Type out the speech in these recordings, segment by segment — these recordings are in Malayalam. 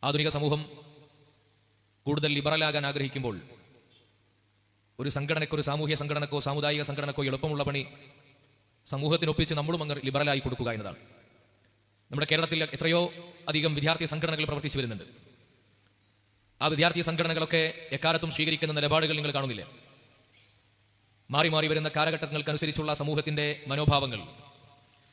ആധുനിക സമൂഹം കൂടുതൽ ലിബറലാകാൻ ആഗ്രഹിക്കുമ്പോൾ ഒരു സംഘടനയ്ക്കോ, ഒരു സാമൂഹ്യ സംഘടനക്കോ, സാമുദായിക സംഘടനക്കോ എളുപ്പമുള്ള പണി സമൂഹത്തിനൊപ്പിച്ച് നമ്മളും അങ്ങ് ലിബറലായി കൊടുക്കുക എന്നതാണ്. നമ്മുടെ കേരളത്തിൽ എത്രയോ അധികം വിദ്യാർത്ഥി സംഘടനകൾ പ്രവർത്തിച്ചു വരുന്നുണ്ട്. ആ വിദ്യാർത്ഥി സംഘടനകളൊക്കെ എക്കാലത്തും സ്വീകരിക്കുന്ന നിലപാടുകൾ നിങ്ങൾ കാണുന്നില്ലേ? മാറി മാറി വരുന്ന കാലഘട്ടങ്ങൾക്കനുസരിച്ചുള്ള സമൂഹത്തിന്റെ മനോഭാവങ്ങൾ,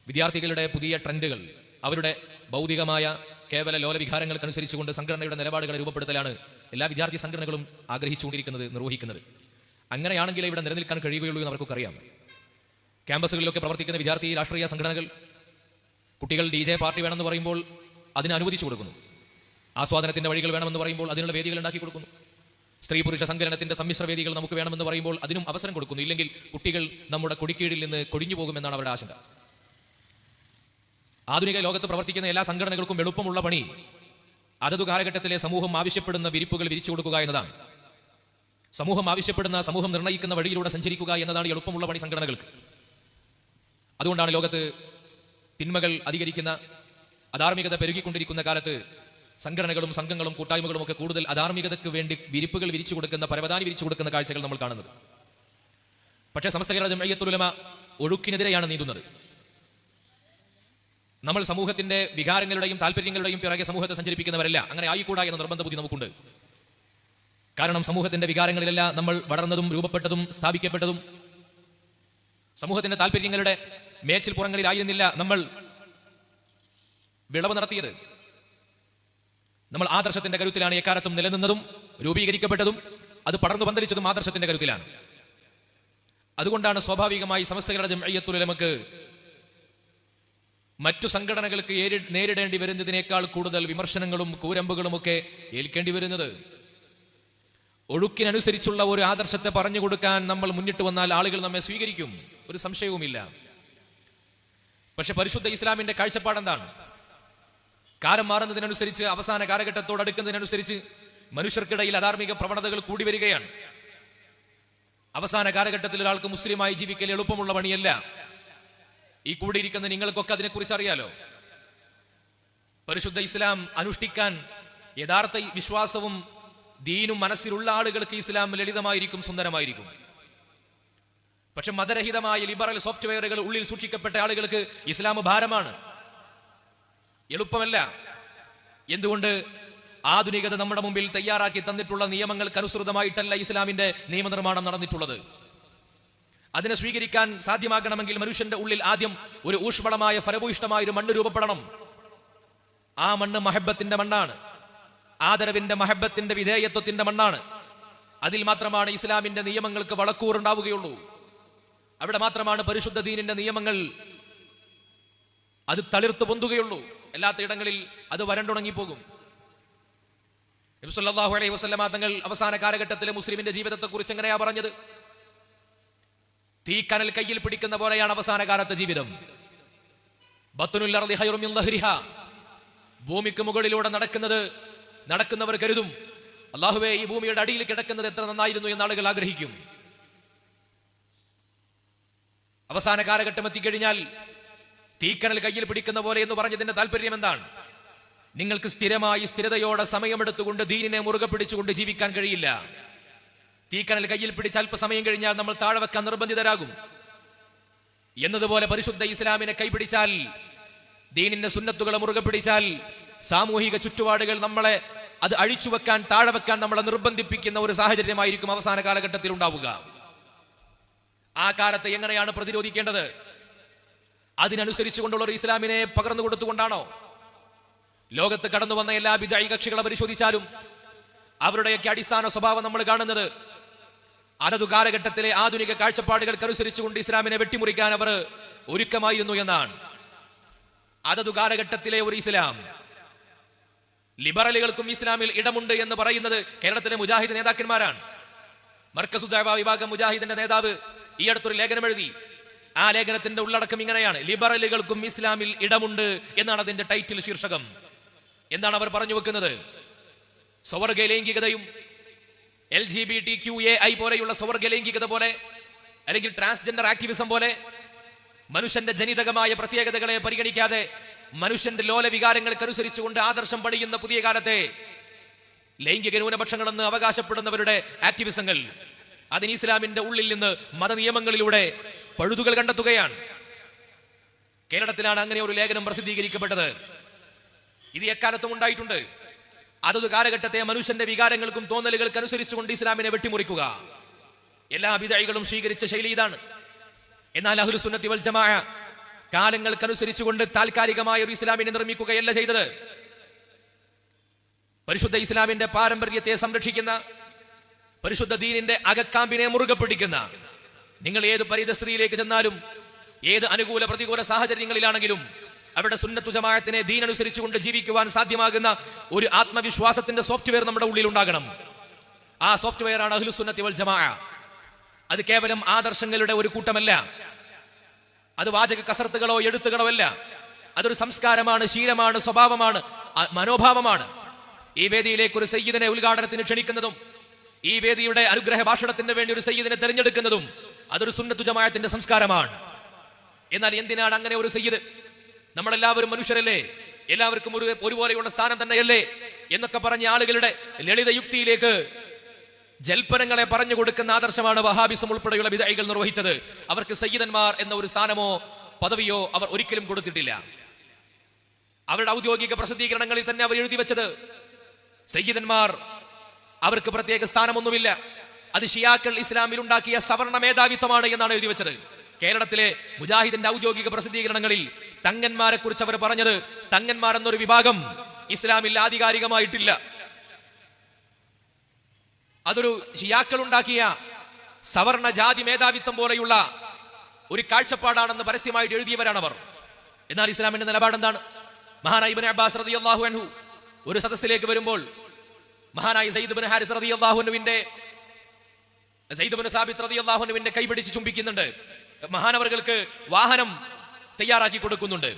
വിദ്യാർത്ഥികളുടെ പുതിയ ട്രെൻഡുകൾ, അവരുടെ ഭൗതികമായ കേവല ലോലവികാരങ്ങൾക്കനുസരിച്ചുകൊണ്ട് സംഘടനയുടെ നിലപാടുകളെ രൂപപ്പെടുത്തലാണ് എല്ലാ വിദ്യാർത്ഥി സംഘടനകളും ആഗ്രഹിച്ചുകൊണ്ടിരിക്കുന്നത്, നിർവഹിക്കുന്നത്. അങ്ങനെയാണെങ്കിലേ ഇവിടെ നിലനിൽക്കാൻ കഴിയുകയുള്ളൂ എന്ന് അവർക്കൊക്കെ അറിയാം. ക്യാമ്പസുകളിലൊക്കെ പ്രവർത്തിക്കുന്ന വിദ്യാർത്ഥി രാഷ്ട്രീയ സംഘടനകൾ കുട്ടികൾ DJ പാർട്ടി വേണമെന്ന് പറയുമ്പോൾ അതിന് അനുവദിച്ചു കൊടുക്കുന്നു. ആസ്വാദനത്തിന്റെ വഴികൾ വേണമെന്ന് പറയുമ്പോൾ അതിനുള്ള വേദികൾ ഉണ്ടാക്കി കൊടുക്കുന്നു. സ്ത്രീ പുരുഷ സങ്കലനത്തിന്റെ സമ്മിശ്ര വേദികൾ നമുക്ക് വേണമെന്ന് പറയുമ്പോൾ അതിനും അവസരം കൊടുക്കുന്നു. ഇല്ലെങ്കിൽ കുട്ടികൾ നമ്മുടെ കൊടിക്കീഴിൽ നിന്ന് കൊടിഞ്ഞു പോകുമെന്നാണ് അവരുടെ ആശങ്ക. ആധുനിക ലോകത്ത് പ്രവർത്തിക്കുന്ന എല്ലാ സംഘടനകൾക്കും എളുപ്പമുള്ള പണി അതതു കാലഘട്ടത്തിലെ സമൂഹം ആവശ്യപ്പെടുന്ന വിരിപ്പുകൾ വിരിച്ചു കൊടുക്കുക എന്നതാണ്. സമൂഹം ആവശ്യപ്പെടുന്ന, സമൂഹം നിർണ്ണയിക്കുന്ന വഴിയിലൂടെ സഞ്ചരിക്കുക എന്നതാണ് എളുപ്പമുള്ള പണി സംഘടനകൾക്ക്. അതുകൊണ്ടാണ് ലോകത്ത് തിന്മകൾ അധികരിക്കുന്ന, അധാർമികത പെരുകിക്കൊണ്ടിരിക്കുന്ന കാലത്ത് സംഘടനകളും സംഘങ്ങളും കൂട്ടായ്മകളും ഒക്കെ കൂടുതൽ അധാർമികതയ്ക്ക് വേണ്ടി വിരിപ്പുകൾ വിരിച്ചു കൊടുക്കുന്ന, പരവതാനി വിരിച്ചു കൊടുക്കുന്ന കാഴ്ചകൾ നമ്മൾ കാണുന്നത്. പക്ഷേ സമസ്ത കേരള ജംഇയ്യത്തുൽ ഉലമ ഒഴുക്കിനെതിരെയാണ് നീന്തുന്നത്. നമ്മൾ സമൂഹത്തിന്റെ വികാരങ്ങളുടെയും താല്പര്യങ്ങളുടെയും പിറകെ സമൂഹത്തെ സഞ്ചരിപ്പിക്കുന്നവരല്ല. അങ്ങനെ ആയിക്കൂടാ എന്ന നിർബന്ധ ബുദ്ധി നമുക്കുണ്ട്. കാരണം സമൂഹത്തിന്റെ വികാരങ്ങളിലല്ല നമ്മൾ വളർന്നതും രൂപപ്പെട്ടതും സ്ഥാപിക്കപ്പെട്ടതും. സമൂഹത്തിന്റെ താല്പര്യങ്ങളുടെ മേച്ചിൽ പുറങ്ങളിലായിരുന്നില്ല നമ്മൾ വിളവ് നടത്തിയത്. നമ്മൾ ആദർശത്തിന്റെ കരുത്തിലാണ് എക്കാലത്തും നിലനിന്നതും രൂപീകരിക്കപ്പെട്ടതും. അത് പടർന്നു പന്തലിച്ചതും ആദർശത്തിന്റെ കരുത്തിലാണ്. അതുകൊണ്ടാണ് സ്വാഭാവികമായി സമസ്ത കേരള ജംഇയ്യത്തുൽ ഉലമക്ക് മറ്റു സംഘടനകൾക്ക് നേരിടേണ്ടി വരുന്നതിനേക്കാൾ കൂടുതൽ വിമർശനങ്ങളും കൂരമ്പുകളും ഒക്കെ ഏൽക്കേണ്ടി വരുന്നത്. ഒഴുക്കിനനുസരിച്ചുള്ള ഒരു ആദർശത്തെ പറഞ്ഞു കൊടുക്കാൻ നമ്മൾ മുന്നിട്ട് വന്നാൽ ആളുകൾ നമ്മെ സ്വീകരിക്കും, ഒരു സംശയവുമില്ല. പക്ഷെ പരിശുദ്ധ ഇസ്ലാമിന്റെ കാഴ്ചപ്പാടെന്താണ്? കാലം മാറുന്നതിനനുസരിച്ച്, അവസാന കാലഘട്ടത്തോട് അടുക്കുന്നതിനനുസരിച്ച് മനുഷ്യർക്കിടയിൽ അധാർമിക പ്രവണതകൾ കൂടി വരികയാണ്. അവസാന കാലഘട്ടത്തിൽ ഒരാൾക്ക് മുസ്ലിമായി ജീവിക്കൽ എളുപ്പമുള്ള പണിയല്ല. ഈ കൂടിയിരിക്കുന്ന നിങ്ങൾക്കൊക്കെ അതിനെക്കുറിച്ച് അറിയാലോ. പരിശുദ്ധ ഇസ്ലാം അനുഷ്ഠിക്കാൻ യഥാർത്ഥ വിശ്വാസവും ദീനും മനസ്സിലുള്ള ആളുകൾക്ക് ഇസ്ലാം ലളിതമായിരിക്കും, സുന്ദരമായിരിക്കും. പക്ഷെ മതരഹിതമായ ലിബറൽ സോഫ്റ്റ്വെയറുകൾ ഉള്ളിൽ സൂക്ഷിക്കപ്പെട്ട ആളുകൾക്ക് ഇസ്ലാം ഭാരമാണ്, എളുപ്പമല്ല. എന്തുകൊണ്ട്? ആധുനികത നമ്മുടെ മുമ്പിൽ തയ്യാറാക്കി തന്നിട്ടുള്ള നിയമങ്ങൾക്കനുസൃതമായിട്ടല്ല ഇസ്ലാമിന്റെ നിയമനിർമ്മാണം നടന്നിട്ടുള്ളത്. അതിനെ സ്വീകരിക്കാൻ സാധ്യമാകണമെങ്കിൽ മനുഷ്യന്റെ ഉള്ളിൽ ആദ്യം ഒരു ഊഷ്മളമായ, ഫലഭൂയിഷ്ടമായ ഒരു മണ്ണ് രൂപപ്പെടണം. ആ മണ്ണ് മഹബത്തിന്റെ മണ്ണാണ്, ആദരവിന്റെ, മഹബത്തിന്റെ, വിധേയത്വത്തിന്റെ മണ്ണാണ്. അതിൽ മാത്രമാണ് ഇസ്ലാമിന്റെ നിയമങ്ങൾക്ക് വളക്കൂറുണ്ടാവുകയുള്ളൂ. അവിടെ മാത്രമാണ് പരിശുദ്ധ ദീനിന്റെ നിയമങ്ങൾ അത് തളിർത്തു പൊന്തുകയുള്ളൂ. അല്ലാത്ത ഇടങ്ങളിൽ അത് വരണ്ടുണങ്ങിപ്പോകും. നബി സല്ലല്ലാഹു അലൈഹി വസല്ലമ തങ്ങൾ അവസാന കാലഘട്ടത്തിലെ മുസ്ലിമിന്റെ ജീവിതത്തെ കുറിച്ച് എങ്ങനെയാ പറഞ്ഞത്? തീക്കനൽ കയ്യിൽ പിടിക്കുന്ന പോലെയാണ് അവസാന കാലത്തെ ജീവിതം. ബത്നുൽ അർളി ഖൈറു മിൻ ദഹ്രിഹാ. ഭൂമിക്ക് മുകളിലൂടെ നടക്കുന്നവർ കരുതും, അല്ലാഹുവേ, ഈ ഭൂമിയുടെ അടിയിൽ കിടക്കുന്നത് എത്ര നന്നായിരുന്നു എന്ന് ആളുകൾ ആഗ്രഹിക്കും. അവസാന കാലഘട്ടം എത്തിക്കഴിഞ്ഞാൽ തീക്കനൽ കയ്യിൽ പിടിക്കുന്ന പോലെ എന്ന് പറഞ്ഞതിന്റെ താല്പര്യം എന്താണ്? നിങ്ങൾക്ക് സ്ഥിരതയോടെ സമയമെടുത്തുകൊണ്ട് ദീനിനെ മുറുകെ പിടിച്ചുകൊണ്ട് ജീവിക്കാൻ കഴിയില്ല. തീക്കനൽ കയ്യിൽ പിടിച്ച് അല്പസമയം കഴിഞ്ഞാൽ നമ്മൾ താഴെ വെക്കാൻ നിർബന്ധിതരാകും. എന്നതുപോലെ പരിശുദ്ധ ഇസ്ലാമിനെ കൈപിടിച്ചാൽ, ദീനിന്റെ സുന്നത്തുകളെ മുറുകെ പിടിച്ചാൽ, സാമൂഹിക ചുറ്റുപാടുകൾ നമ്മളെ അത് അഴിച്ചുവെക്കാൻ, താഴെ വെക്കാൻ നമ്മളെ നിർബന്ധിപ്പിക്കുന്ന ഒരു സാഹചര്യമായിരിക്കും അവസാന കാലഘട്ടത്തിൽ ഉണ്ടാവുക. ആ കാലത്തെ എങ്ങനെയാണ് പ്രതിരോധിക്കേണ്ടത്? അതിനനുസരിച്ചുകൊണ്ടുള്ള ഒരു ഇസ്ലാമിനെ പകർന്നു കൊടുത്തുകൊണ്ടാണോ? ലോകത്ത് കടന്നു വന്ന എല്ലാ ബിദ്അഈ കക്ഷികളെ പരിശോധിച്ചാലും അവരുടെയൊക്കെ അടിസ്ഥാന സ്വഭാവം നമ്മൾ കാണുന്നത് അതതു കാലഘട്ടത്തിലെ ആധുനിക കാഴ്ചപ്പാടുകൾക്കനുസരിച്ചുകൊണ്ട് ഇസ്ലാമിനെ വെട്ടിമുറിക്കാൻ അവർ ഒരുക്കമായിരുന്നു എന്നാണ്. അതതു കാലഘട്ടത്തിലെ ഒരു ഇസ്ലാം, ലിബറലുകൾക്കും ഇസ്ലാമിൽ ഇടമുണ്ട് എന്ന് പറയുന്നത് കേരളത്തിലെ മുജാഹിദ് നേതാക്കന്മാരാണ്. മർക്കസു ദഅവ വിഭാഗം മുജാഹിദിന്റെ നേതാവ് ഈ അടുത്തൊരു ലേഖനം എഴുതി. ആ ലേഖനത്തിന്റെ ഉള്ളടക്കം ഇങ്ങനെയാണ്: ലിബറലുകൾക്കും ഇസ്ലാമിൽ ഇടമുണ്ട് എന്നാണ് അതിന്റെ ടൈറ്റിൽ, ശീർഷകം. എന്താണ് അവർ പറഞ്ഞു വെക്കുന്നത്? സ്വവർഗ ലൈംഗികതയും LGBTQAI പോലെയുള്ള സ്വവർഗ ലൈംഗികത പോലെ, അല്ലെങ്കിൽ ട്രാൻസ്ജെൻഡർ ആക്ടിവിസം പോലെ മനുഷ്യന്റെ ജനിതകമായ പ്രത്യേകതകളെ പരിഗണിക്കാതെ മനുഷ്യന്റെ ലോല വികാരങ്ങൾക്കനുസരിച്ചുകൊണ്ട് ആദർശം പണിയുന്ന പുതിയ കാലത്തെ ലൈംഗിക ന്യൂനപക്ഷങ്ങളെന്ന് അവകാശപ്പെടുന്നവരുടെ ആക്ടിവിസങ്ങൾ അതിന് ഇസ്ലാമിന്റെ ഉള്ളിൽ നിന്ന് മതനിയമങ്ങളിലൂടെ പഴുതുകൾ കണ്ടെത്തുകയാണ്. കേരളത്തിലാണ് അങ്ങനെ ഒരു ലേഖനം പ്രസിദ്ധീകരിക്കപ്പെട്ടത്. ഇത് എക്കാലത്തും ഉണ്ടായിട്ടുണ്ട്. അതത് കാലഘട്ടത്തെ മനുഷ്യന്റെ വികാരങ്ങൾക്കും തോന്നലുകൾക്ക് അനുസരിച്ചുകൊണ്ട് ഇസ്ലാമിനെ വെട്ടിമുറിക്കുക. എല്ലാ ബിദഅകളും സ്വീകരിച്ച ശൈലി ഇതാണ്. എന്നാൽ അഹ്ലു സുന്നത്തി വൽ ജമാഅ കാലങ്ങൾക്കനുസരിച്ചുകൊണ്ട് താൽക്കാലികമായ ഒരു ഇസ്ലാമിനെ നിർമ്മിക്കുകയല്ല ചെയ്തത്. പരിശുദ്ധ ഇസ്ലാമിന്റെ പാരമ്പര്യത്തെ സംരക്ഷിക്കുന്ന, പരിശുദ്ധ ദീനിന്റെ അകക്കാമ്പിനെ മുറുകെ പിടിക്കുന്ന, നിങ്ങൾ ഏത് പരിതസ്ഥിതിയിലേക്ക് ചെന്നാലും ഏത് അനുകൂല പ്രതികൂല സാഹചര്യങ്ങളിലാണെങ്കിലും അവിടെ സുന്നത്തു ജമാഅത്തിനെ ദീൻ അനുസരിച്ചുകൊണ്ട് ജീവിക്കുവാൻ സാധ്യമാകുന്ന ഒരു ആത്മവിശ്വാസത്തിന്റെ സോഫ്റ്റ്വെയർ നമ്മുടെ ഉള്ളിൽ ഉണ്ടാകണം. ആ സോഫ്റ്റ്വെയർ ആണ് അഹ്ലു സുന്നത്തി വൽ ജമാഅ. അത് കേവലം ആദർശങ്ങളുടെ ഒരു കൂട്ടമല്ല, അത് വാചക കസർത്തുകളോ എഴുത്തുകളോ അല്ല. അതൊരു സംസ്കാരമാണ്, ശീലമാണ്, സ്വഭാവമാണ്, മനോഭാവമാണ്. ഈ വേദിയിലേക്ക് ഒരു സയ്യിദിനെ ഉദ്ഘാടനത്തിന് ക്ഷണിക്കുന്നതും ഈ വേദിയുടെ അനുഗ്രഹ ഭാഷണത്തിന് വേണ്ടി ഒരു സയ്യിദിനെ തെരഞ്ഞെടുക്കുന്നതും അതൊരു സുന്നത്തു ജമാഅത്തിന്റെ സംസ്കാരമാണ്. എന്നാൽ എന്തിനാണ് അങ്ങനെ ഒരു സയ്യിദ്? നമ്മളെല്ലാവരും മനുഷ്യരല്ലേ, എല്ലാവർക്കും ഒരുപോലെയുള്ള സ്ഥാനം തന്നെയല്ലേ എന്നൊക്കെ പറഞ്ഞ ആളുകളുടെ ലളിത യുക്തിയിലേക്ക് ജൽപ്പനങ്ങളെ പറഞ്ഞു കൊടുക്കുന്ന ആദർശമാണ് വഹാബിസം ഉൾപ്പെടെയുള്ള ബിദഅകൾ നിർവഹിച്ചത്. അവർക്ക് സയ്യിദന്മാർ എന്ന ഒരു സ്ഥാനമോ പദവിയോ അവർ ഒരിക്കലും കൊടുത്തിട്ടില്ല. അവരുടെ ഔദ്യോഗിക പ്രസിദ്ധീകരണങ്ങളിൽ തന്നെ അവർ എഴുതി വെച്ചത് സയ്യിദന്മാർ അവർക്ക് പ്രത്യേക സ്ഥാനമൊന്നുമില്ല, അത് ഷിയാക്കൾ ഇസ്ലാമിൽ ഉണ്ടാക്കിയ സവർണ മേധാവിത്വമാണ് എന്നാണ് എഴുതി വെച്ചത്. കേരളത്തിലെ മുജാഹിദിന്റെ ഔദ്യോഗിക പ്രസിദ്ധീകരണങ്ങളിൽ തങ്ങന്മാരെ കുറിച്ച് അവർ പറഞ്ഞത് തങ്ങന്മാർ എന്നൊരു വിഭാഗം ഇസ്ലാമിൽ ആധികാരികമായിട്ടില്ല, അതൊരു ഷിയാക്കൾ ഉണ്ടാക്കിയ സവർണ ജാതി മേധാവിത്വം പോലെയുള്ള ഒരു കാഴ്ചപ്പാടാണെന്ന് പരസ്യമായിട്ട് എഴുതിയവരാണവർ. എന്നാൽ ഇസ്ലാമിന്റെ നിലപാട് എന്താണ്? മഹാനായ ഇബ്നു അബ്ബാസ് റളിയല്ലാഹു അൻഹു ഒരു സദസ്സിലേക്ക് വരുമ്പോൾ മഹാനായ സയ്യിദ് ഇബ്നു ഹാരിസ് റളിയല്ലാഹു അൻഹുവിന്റെ സയ്യിദ് ഇബ്നു സാബിത്ത് റളിയല്ലാഹു അൻഹുവിന്റെ കൈപിടിച്ച് ചുംബിക്കുന്നുണ്ട്. മഹാനവറുകൾക്ക് വാഹനം തയ്യാറാക്കി കൊടുക്കുന്നുണ്ട്.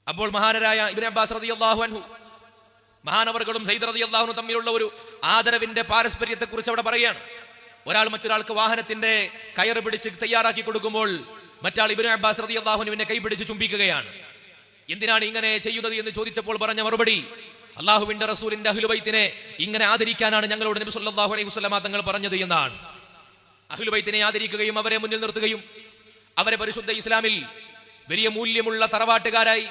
അപ്പോൾ മഹാനരായ ഇബ്നു അബ്ബാസ് റളിയല്ലാഹു അൻഹു മഹാനവറുകളും സയ്യിദ് റളിയല്ലാഹു അൻഹു തമ്മിലുള്ള ഒരു ആദരവിന്റെ പാരസ്പര്യത്തെ കുറിച്ച് അവിടെ പറയുകയാണ്. ഒരാൾ മറ്റൊരാൾക്ക് വാഹനത്തിന്റെ കയറ് പിടിച്ച് തയ്യാറാക്കി കൊടുക്കുമ്പോൾ മറ്റാൾ ഇബ്നു അബ്ബാസ് റളിയല്ലാഹു അൻഹുവിനെ കൈപിടിച്ച് ചുംബിക്കുകയാണ്. എന്തിനാണ് ഇങ്ങനെ ചെയ്യുന്നത് എന്ന് ചോദിച്ചപ്പോൾ പറഞ്ഞ മറുപടി, അള്ളാഹുവിന്റെ റസൂലിന്റെ അഹ്ലു ബൈത്തിനെ ഇങ്ങനെ ആദരിക്കാനാണ് ഞങ്ങളോട് നബി സല്ലല്ലാഹു അലൈഹി വസല്ലമ തങ്ങൾ പറഞ്ഞത് എന്നാണ്. അഹ്ലു ബൈത്തിനെ ആദരിക്കുകയും അവരെ മുന്നിൽ നിർത്തുകയും അവരെ പരിശുദ്ധ ഇസ്ലാമിൽ വലിയ മൂല്യമുള്ള തറവാട്ടുകാരായി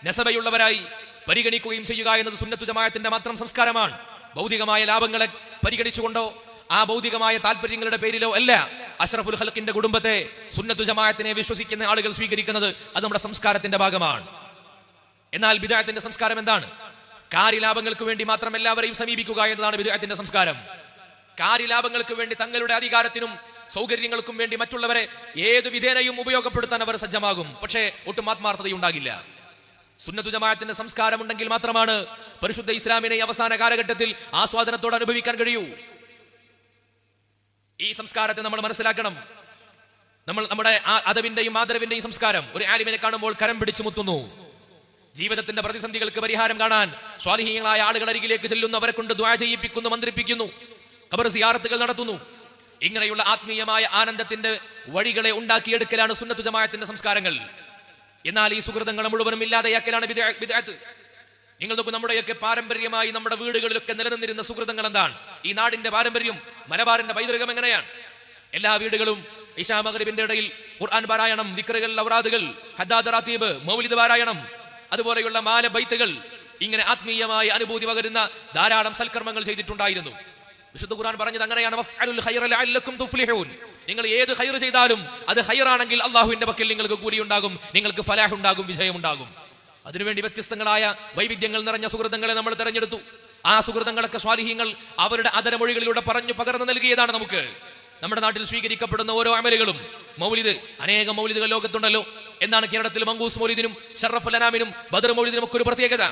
നസബയുള്ളവരായി പരിഗണിക്കുകയും ചെയ്യുക എന്നത് സുന്നത്തു ജമാഅത്തിന്റെ മാത്രം സംസ്കാരമാണ്. ഭൗതികമായ ലാഭങ്ങളെ പരിഗണിച്ചുകൊണ്ടോ ആ ഭൗതികമായ താല്പര്യങ്ങളുടെ പേരിലോ അല്ല അഷ്റഫുൽ ഖൽഖിന്റെ കുടുംബത്തെ സുന്നത്തു ജമാഅത്തിനെ വിശ്വസിക്കുന്ന ആളുകൾ സ്വീകരിക്കുന്നത്. അത് നമ്മുടെ സംസ്കാരത്തിന്റെ ഭാഗമാണ്. എന്നാൽ ബിദ്അത്തിന്റെ സംസ്കാരം എന്താണ്? കാര്യലാഭങ്ങൾക്ക് വേണ്ടി മാത്രം എല്ലാവരെയും സമീപിക്കുക എന്നതാണ് ബിദ്അത്തിന്റെ സംസ്കാരം. കാര്യലാഭങ്ങൾക്ക് വേണ്ടി തങ്ങളുടെ അധികാരത്തിനും സൗകര്യങ്ങൾക്കും വേണ്ടി മറ്റുള്ളവരെ ഏത് വിധേനയും ഉപയോഗപ്പെടുത്താൻ അവർ സജ്ജമാകും. പക്ഷേ ഒട്ടും ആത്മാർത്ഥതയുണ്ടാകില്ല. സുന്നത്തു ജമാഅത്തിന്റെ സംസ്കാരം ഉണ്ടെങ്കിൽ മാത്രമാണ് പരിശുദ്ധ ഇസ്ലാമിനെ അവസാന കാലഘട്ടത്തിൽ ആസ്വാദനത്തോടെ അനുഭവിക്കാൻ കഴിയൂ. ഈ സംസ്കാരത്തെ നമ്മൾ മനസ്സിലാക്കണം. നമ്മുടെ അദബിന്റെയും ആദരവിന്റെയും സംസ്കാരം. ഒരു ആലിമിനെ കാണുമ്പോൾ കരം പിടിച്ചു മുത്തുന്നു. ജീവിതത്തിന്റെ പ്രതിസന്ധികൾക്ക് പരിഹാരം കാണാൻ സ്വാലിഹീങ്ങളായ ആളുകൾ അരികിലേക്ക് ചെല്ലുന്നു, അവരെ കൊണ്ട് ദുആ ചെയ്യിപ്പിക്കുന്നു, മന്ത്രിപ്പിക്കുന്നു, ഖബർ സിയാറത്തുകൾ നടത്തുന്നു. ഇങ്ങനെയുള്ള ആത്മീയമായ ആനന്ദത്തിന്റെ വഴികളെ ഉണ്ടാക്കിയെടുക്കലാണ് സുന്നത്തു ജമാഅത്തിന്റെ സംസ്കാരങ്ങൾ. എന്നാൽ ഈ സുഹൃതങ്ങളെ മുഴുവനും ഇല്ലാതെയാക്കലാണ് ബിദ്അത്ത്. നിങ്ങൾ നോക്കൂ, നമ്മുടെയൊക്കെ പാരമ്പര്യമായി നമ്മുടെ വീടുകളിലൊക്കെ നിലനിന്നിരുന്ന സുഹൃതങ്ങൾ എന്താണ്? ഈ നാടിന്റെ പാരമ്പര്യം, മലബാറിന്റെ പൈതൃകം എങ്ങനെയാണ്? എല്ലാ വീടുകളും ഇശാ മഗ്രിബിന്റെ ഇടയിൽ ഖുർആൻ പാരായണം, ദിക്റുകൾ, ഔറാദുകൾ, ഹദ്ദാദ് റാത്തീബ്, മൗലിദ് പാരായണം, അതുപോലെയുള്ള മാല ബൈത്തുകൾ, ഇങ്ങനെ ആത്മീയമായ അനുഭൂതി പകരുന്ന ധാരാളം സൽക്കർമ്മങ്ങൾ ചെയ്തിട്ടുണ്ടായിരുന്നു. വിശുദ്ധ ഖുർആൻ പറഞ്ഞത് അങ്ങനെയാണ്, വഫ്അലുൽ ഖൈറ ലഅല്ലക്കും തുഫ്ലിഹൂൻ. നിങ്ങൾ ഏത് ഖൈർ ചെയ്താലും അത് ഖൈറാണെങ്കിൽ അല്ലാഹുവിന്റെ പക്കൽ നിങ്ങൾക്ക് കൂലി ഉണ്ടാകും, നിങ്ങൾക്ക് ഫലാഹ് ഉണ്ടാകും, വിജയമുണ്ടാകും. അതിനുവേണ്ടി വ്യത്യസ്തങ്ങളായ വൈവിധ്യങ്ങൾ നിറഞ്ഞ സുഹൃതങ്ങളെ നമ്മൾ തെരഞ്ഞെടുത്തു. ആ സുഹൃതങ്ങളൊക്കെ സ്വാലിഹീങ്ങൾ അവരുടെ അദരമൊഴികളിലൂടെ പറഞ്ഞു പകർന്നു നൽകിയതാണ് നമുക്ക്. നമ്മുടെ നാട്ടിൽ സ്വീകരിക്കപ്പെടുന്ന ഓരോ അമലുകളും, മൗലിദ്, അനേകം മൗലിദുകൾ ലോകത്തുണ്ടല്ലോ. എന്താണ് കേരളത്തിൽ മങ്കൂസ് മൗലിദിനും ഷറഫുൽ അനാമിനും ബദർ മൗലിദിനും ഒക്കെ ഒരു പ്രത്യേകത?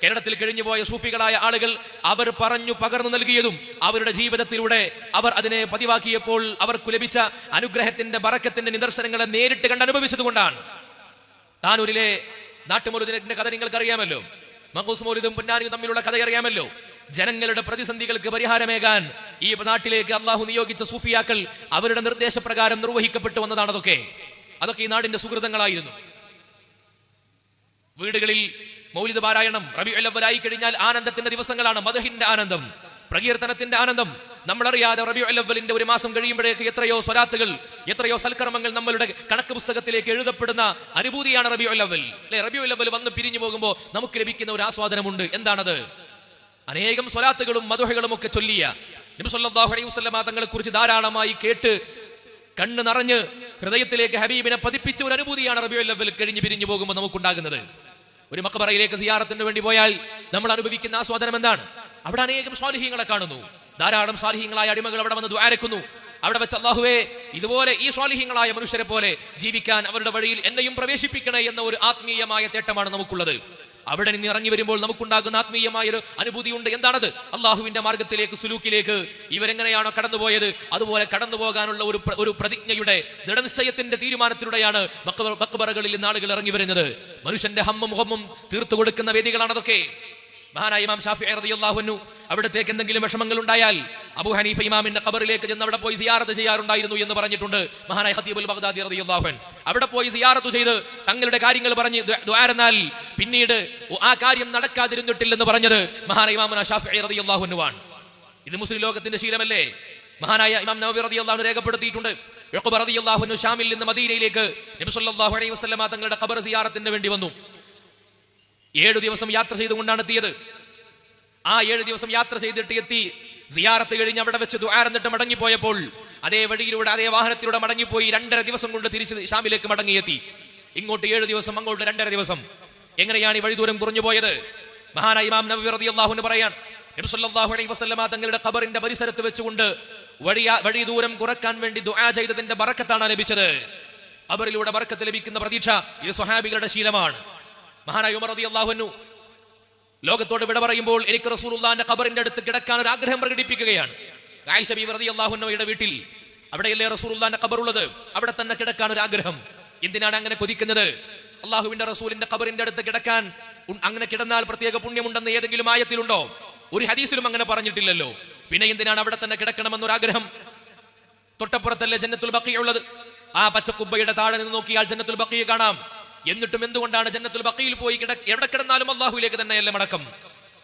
കേരളത്തിൽ കഴിഞ്ഞുപോയ സൂഫികളായ ആളുകൾ അവർ പറഞ്ഞു പകർന്നു നൽകിയതും അവരുടെ ജീവിതത്തിലൂടെ അവർ അതിനെ പതിവാക്കിയപ്പോൾ അവർക്ക് ലഭിച്ച അനുഗ്രഹത്തിന്റെ ബറക്കത്തിന്റെ നിദർശനങ്ങളെ നേരിട്ട് കണ്ട് അനുഭവിച്ചത് കൊണ്ടാണ്. താനൂരിലെ നാട്ടുമൗലിദിന്റെ കഥ നിങ്ങൾക്കറിയാമല്ലോ. മങ്കൂസ് മൗലിദും പൊന്നാനിയും തമ്മിലുള്ള കഥ അറിയാമല്ലോ. ജനങ്ങളുടെ പ്രതിസന്ധികൾക്ക് പരിഹാരമേകാൻ ഈ നാട്ടിലേക്ക് അള്ളാഹു നിയോഗിച്ച സൂഫിയാക്കൾ അവരുടെ നിർദ്ദേശപ്രകാരം നിർവഹിക്കപ്പെട്ടു വന്നതാണ്. അതൊക്കെ ഈ നാടിന്റെ സുഹൃതങ്ങളായിരുന്നു. വീടുകളിൽ മൗലിദ് പാരായണം റബീഉൽ അവ്വലായി കഴിഞ്ഞാൽ ആനന്ദത്തിന്റെ ദിവസങ്ങളാണ്, മദ്ഹിന്റെ ആനന്ദം, പ്രകീർത്തനത്തിന്റെ ആനന്ദം. നമ്മളറിയാതെ റബീഉൽ അവ്വലിന്റെ ഒരു മാസം കഴിയുമ്പോഴേക്ക് എത്രയോ സ്വലാത്തുകൾ, എത്രയോ സൽക്കർമ്മങ്ങൾ നമ്മളുടെ കണക്ക് പുസ്തകത്തിലേക്ക് എഴുതപ്പെടുന്ന അനുഭൂതിയാണ് റബീഉൽ അവ്വൽ. അല്ലെ, റബീഉൽ അവ്വൽ വന്ന് പിരിഞ്ഞു പോകുമ്പോൾ നമുക്ക് ലഭിക്കുന്ന ഒരു ആസ്വാദനമുണ്ട്. എന്താണത്? അനേകം സ്വലാത്തുകളും മദ്ഹുകളും ഒക്കെ ചൊല്ലിയ നബി സല്ലല്ലാഹു അലൈഹി വസല്ലമ തങ്ങളെ കുറിച്ച് ധാരാളമായി കേട്ട് കണ്ണ് നിറഞ്ഞ് ഹൃദയത്തിലേക്ക് ഹബീബിനെ പതിപ്പിച്ച ഒരു അനുഭൂതിയാണ് റബീഉൽ അവ്വൽ കഴിഞ്ഞ് പിരിഞ്ഞു പോകുമ്പോൾ നമുക്കുണ്ടാകുന്നത്. ഒരു മഖബറയിലേക്ക് സിയാറത്തിന് വേണ്ടി പോയാൽ നമ്മൾ അനുഭവിക്കുന്ന ആസ്വാദനം എന്താണ്? അവിടെ അനേകം സ്വാലിഹീങ്ങളെ കാണുന്നു, ധാരാളം സ്വാലിഹീങ്ങളായ അടിമകൾ അവിടെ വന്ന് ദുആരക്കുന്നു. അവിടെ വെച്ച് അല്ലാഹുവേ, ഇതുപോലെ ഈ സ്വാലിഹീങ്ങളായ മനുഷ്യരെ പോലെ ജീവിക്കാൻ അവരുടെ വഴിയിൽ എന്നെയും പ്രവേശിപ്പിക്കണേ എന്ന ഒരു ആത്മീയമായ തേട്ടമാണ് നമുക്കുള്ളത്. അവിടെ നിന്ന് ഇറങ്ങി വരുമ്പോൾ നമുക്കുണ്ടാകുന്ന ആത്മീയമായ ഒരു അനുഭൂതിയുണ്ട്. എന്താണത്? അള്ളാഹുവിന്റെ മാർഗത്തിലേക്ക്, സുലൂക്കിലേക്ക് ഇവരെങ്ങനെയാണോ കടന്നുപോയത് അതുപോലെ കടന്നു പോകാനുള്ള ഒരു പ്രതിജ്ഞയുടെ ദൃഢനിശ്ചയത്തിന്റെ തീരുമാനത്തിലൂടെയാണ് മഖ്ബറകളിൽ നിന്ന് ആളുകൾ ഇറങ്ങി വരുന്നത്. മനുഷ്യന്റെ ഹമ്മും ഹമ്മും തീർത്തു കൊടുക്കുന്ന വേദികളാണ് അതൊക്കെ. മഹാനായ ഇമാം ശാഫിഈ റളിയല്ലാഹു അൻഹു അവിടത്തേക്ക് എന്തെങ്കിലും വിഷമങ്ങൾ ഉണ്ടായാൽ അബൂ ഹനീഫ ഇമാമിന്റെ ഖബറിലേക്ക് ചെന്ന് അവിടെ പോയി സിയാറത്ത് ചെയ്യാറുണ്ടായിരുന്നു എന്ന് പറഞ്ഞിട്ടുണ്ട് മഹാനായ ഖതീബുൽ ബഗ്ദാദി റളിയല്ലാഹു അൻഹു. അവിടെ പോയി സിയാറത്ത് ചെയ്ത് തങ്ങളുടെ കാര്യങ്ങൾ പറഞ്ഞ് ദുആരന്നാൽ പിന്നീട് ആ കാര്യം നടക്കാതിരുന്നിട്ടില്ലെന്ന് പറഞ്ഞത് മഹാനായ ഇമാമുന ശാഫിഈ റളിയല്ലാഹു അൻഹു ആണ്. ഇത് മുസ്ലിം ലോകത്തിന്റെ ശീലമല്ലേ? മഹാനായ ഇമാം നവവി റളിയല്ലാഹു അൻഹു രേഖപ്പെടുത്തിയിട്ടുണ്ട്. ഉഖബ റളിയല്ലാഹു അൻഹു ഷാമിൽ നിന്ന് മദീനയിലേക്ക് നബി സല്ലല്ലാഹു അലൈഹി വസല്ലമ തങ്ങളുടെ ഖബർ സിയാറത്തിന് വേണ്ടി വന്നു. 7 ദിവസം യാത്ര ചെയ്തുകൊണ്ടാണ് എത്തിയത്. ആ 7 ദിവസം യാത്ര ചെയ്തിട്ട് എത്തി സിയാറത്ത് കഴിഞ്ഞ് അവിടെ വെച്ച് ദുആ എന്നിട്ട് മടങ്ങിപ്പോയപ്പോൾ അതേ വഴിയിലൂടെ അതേ വാഹനത്തിലൂടെ മടങ്ങിപ്പോയി 2.5 ദിവസം കൊണ്ട് തിരിച്ച് ഷാമിലേക്ക് മടങ്ങിയെത്തി. ഇങ്ങോട്ട് 7 ദിവസം, അങ്ങോട്ട് 2.5 ദിവസം. എങ്ങനെയാണ് ഈ വഴി ദൂരം കുറഞ്ഞു പോയത്? മഹാനായ ഇമാം നവവി റളിയല്ലാഹു അൻഹു പറയാൻ, നബി സല്ലല്ലാഹു അലൈഹി വസല്ലമ തങ്ങളുടെ ഖബറിന്റെ പരിസരത്ത് വെച്ചുകൊണ്ട് വഴി ദൂരം കുറക്കാൻ വേണ്ടി ദുആ ചെയ്തതിന്റെ ബറക്കത്താണ് ലഭിച്ചത്. ഖബറിലൂടെ ബറക്കത്ത് ലഭിക്കുന്ന പ്രതീക്ഷ ഇത് സ്വഹാബികളുടെ ശീലമാണ്. മഹാനായ ഉമർ റളിയല്ലാഹു അൻഹു ലോകത്തോട് വിട പറയുമ്പോൾ എനിക്ക് റസൂലുള്ളാഹിന്റെ ഖബറിന്റെ അടുത്ത് കിടക്കാൻ ഒരു ആഗ്രഹം പ്രകടിപ്പിക്കുകയാണ്. ആയിഷ ബീവി റളിയല്ലാഹു അൻഹയുടെ വീട്ടിൽ, അവിടെയല്ലേ റസൂലുള്ളാഹിന്റെ ഖബറുള്ളത്, അവിടെ തന്നെ കിടക്കാൻ ഒരു ആഗ്രഹം. എന്തിനാണ് അങ്ങനെ കൊതിക്കുന്നത്? അള്ളാഹുവിന്റെ റസൂലിന്റെ ഖബറിന്റെ അടുത്ത് കിടക്കാൻ, അങ്ങനെ കിടന്നാൽ പ്രത്യേക പുണ്യമുണ്ടെന്ന് ഏതെങ്കിലും ആയത്തിലുണ്ടോ? ഒരു ഹദീസിലും അങ്ങനെ പറഞ്ഞിട്ടില്ലല്ലോ. പിന്നെ എന്തിനാണ് അവിടെ തന്നെ കിടക്കണമെന്നൊരാഗ്രഹം? തൊട്ടപ്പുറത്തല്ലേ ജന്നത്തുൽ ബഖീ ഉള്ളത്. ആ പച്ചക്കുബ്ബയുടെ താഴെ നിന്ന് നോക്കിയാൽ ജന്നത്തുൽ ബഖീ കാണാം. എന്നിട്ടും എന്തുകൊണ്ടാണ് ജന്നത്തുൽ ബഖീൽ പോയി എവിടെ കിടന്നാലും അല്ലാഹുവിലേക്ക് തന്നെയല്ലേ മടക്കം?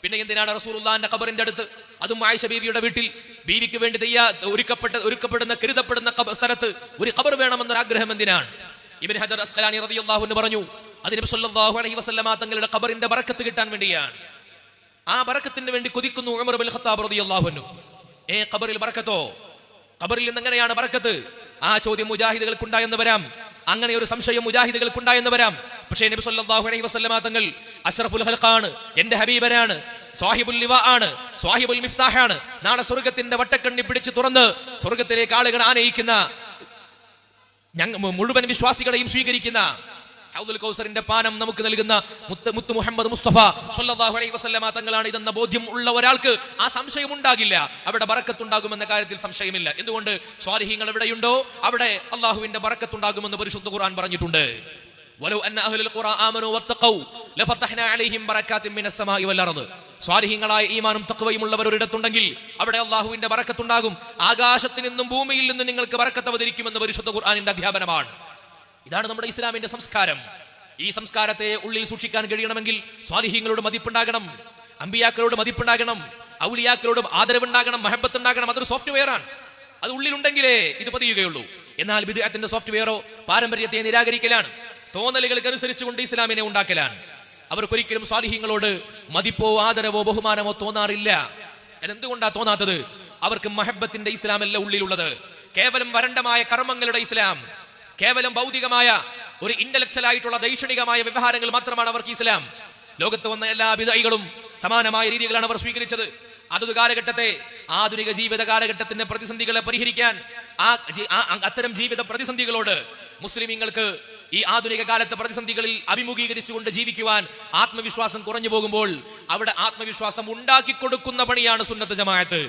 പിന്നെ എന്തിനാണ് റസൂലുള്ളാഹിന്റെ ഖബറിന്റെ അടുത്ത്, അതും ആയിഷ ബീവിയുടെ വീട്ടിൽ, ബീവിക്ക് വേണ്ടി ഒരുക്കപ്പെടുന്ന കരുതപ്പെടുന്ന സ്ഥലത്ത് ഒരു ഖബർ വേണമെന്നൊരു ആഗ്രഹം എന്തിനാണ്? ഇബ്നു ഹജർ അസ്ഖലാനി റളിയല്ലാഹു അൻഹു പറഞ്ഞു, അത് നബി സല്ലല്ലാഹു അലൈഹി വസല്ലമ തങ്ങളുടെ ഖബറിന്റെ ബറക്കത്ത് കിട്ടാൻ വേണ്ടിയാണ്. ആ ബറക്കത്തിന് വേണ്ടി കൊതിക്കുന്നു ഉമർ ഇബ്നുൽ ഖത്താബ് റളിയല്ലാഹു അൻഹു. ഖബറിൽ ബറക്കത്തോ? ഖബറിൽ നിന്ന് എങ്ങനെയാണ് ബറക്കത്ത്? ആ ചോദ്യം മുജാഹിദുകൾക്കുണ്ടായെന്ന് വരാം, അങ്ങനെ ഒരു സംശയം മുജാഹിദുകൾക്കുണ്ടായെന്ന് വരാം. പക്ഷേ നബി സല്ലല്ലാഹു അലൈഹി വസല്ലമ തങ്ങൾ അഷ്റഫുൽ ഖൽഖാണ്, എന്റെ ഹബീബനാണ്, സ്വാഹിബുൽ ലിവാ ആണ്, സ്വാഹിബുൽ മിഫ്താഹ് ആണ്. നാളെ സ്വർഗ്ഗത്തിന്റെ വട്ടക്കണ്ണി പിടിച്ച് തുറന്ന് സ്വർഗ്ഗത്തിലേക്ക് ആളുകൾ ആനയിക്കുന്ന, മുഴുവൻ വിശ്വാസികളെയും സ്വീകരിക്കുന്ന, ഹൗദുൽ കൗസറിന്റെ പാനം നമുക്ക് നൽകുന്ന മുത്ത് മുഹമ്മദ് മുസ്തഫ സ്വല്ലല്ലാഹു അലൈഹി വസല്ലമ തങ്ങളാണ് ഇതെന്ന ബോധ്യം ഉള്ള ഒരാൾക്ക് ആ സംശയം ഉണ്ടാകില്ല. അവിടെ ബറക്കത്തുണ്ടാകുമെന്ന കാര്യത്തിൽ സംശയമില്ല. എന്തുകൊണ്ട്? സ്വാലിഹീങ്ങൾ എവിടെയുണ്ടോ അവിടെ അള്ളാഹുവിന്റെ ബറക്കത്തുണ്ടാകുമെന്ന് പരിശുദ്ധ ഖുർആൻ പറഞ്ഞിട്ടുണ്ട്. വലൗ അന്ന അഹ്ലുൽ ഖുറാ ആമനൂ വത്തഖൗ ലഫതഹ്നാ അലൈഹിം ബറകാത്തിൻ മിനസ് സമാഇ വൽ അർദ്. സ്വാലിഹീങ്ങളായ ഈമാനും തഖ്വയും ഉള്ളവർ ഒരിടത്തുണ്ടെങ്കിൽ അവിടെ അള്ളാഹുവിന്റെ ബറക്കത്തുണ്ടാകും. ആകാശത്തിൽ നിന്നും ഭൂമിയിൽ നിന്നും നിങ്ങൾക്ക് ബറക്കത്ത് അവതരിക്കുമെന്ന് പരിശുദ്ധ ഖുർആനിന്റെ അധ്യാപനമാണ്. ഇതാണ് നമ്മുടെ ഇസ്ലാമിന്റെ സംസ്കാരം. ഈ സംസ്കാരത്തെ ഉള്ളിൽ സൂക്ഷിക്കാൻ കഴിയണമെങ്കിൽ സ്വാലിഹീങ്ങളോട് മതിപ്പുണ്ടാകണം, അമ്പിയാക്കളോട് മതിപ്പുണ്ടാകണം, ഔലിയാക്കളോട് ആദരവുണ്ടാകണം, മഹബത്ത് ഉണ്ടാകണം. അതൊരു സോഫ്റ്റ്വെയർ ആണ്. അത് ഉള്ളിലുണ്ടെങ്കിലേ ഇത് പതിയുകയുള്ളൂ. എന്നാൽ ബിദ്അത്തിന്റെ സോഫ്റ്റ്വെയറോ പാരമ്പര്യത്തെ നിരാകരിക്കലാണ്, തോന്നലുകൾക്ക് അനുസരിച്ചുകൊണ്ട് ഇസ്ലാമിനെ ഉണ്ടാക്കലാണ്. അവർക്കൊരിക്കലും സ്വാലിഹീങ്ങളോട് മതിപ്പോ ആദരവോ ബഹുമാനമോ തോന്നാറില്ല. അതെന്തുകൊണ്ടാ തോന്നാത്തത്? അവർക്ക് മഹബത്തിന്റെ ഇസ്ലാമല്ല ഉള്ളിലുള്ളത്. കേവലം വരണ്ടമായ കർമ്മങ്ങളുടെ ഇസ്ലാം, കേവലം ഭൗതികമായ ഒരു ഇന്റലക്ച്വൽ ആയിട്ടുള്ള ദൈക്ഷണികമായ വ്യവഹാരങ്ങൾ മാത്രമാണ് അവർക്ക് ഇസ്ലാം. ലോകത്ത് വന്ന എല്ലാ ബിദ്അകളും സമാനമായ രീതികളാണ് അവർ സ്വീകരിച്ചത്. അതത് കാലഘട്ടത്തെ ആധുനിക ജീവിത കാലഘട്ടത്തിന്റെ പ്രതിസന്ധികളെ പരിഹരിക്കാൻ അത്തരം ജീവിത പ്രതിസന്ധികളോട് മുസ്ലിമീങ്ങൾക്ക് ഈ ആധുനിക കാലത്തെ പ്രതിസന്ധികളിൽ അഭിമുഖീകരിച്ചുകൊണ്ട് ജീവിക്കുവാൻ ആത്മവിശ്വാസം കുറഞ്ഞു പോകുമ്പോൾ അവിടെ ആത്മവിശ്വാസം ഉണ്ടാക്കി കൊടുക്കുന്ന പണിയാണ് സുന്നത്ത് ജമാഅത്ത്.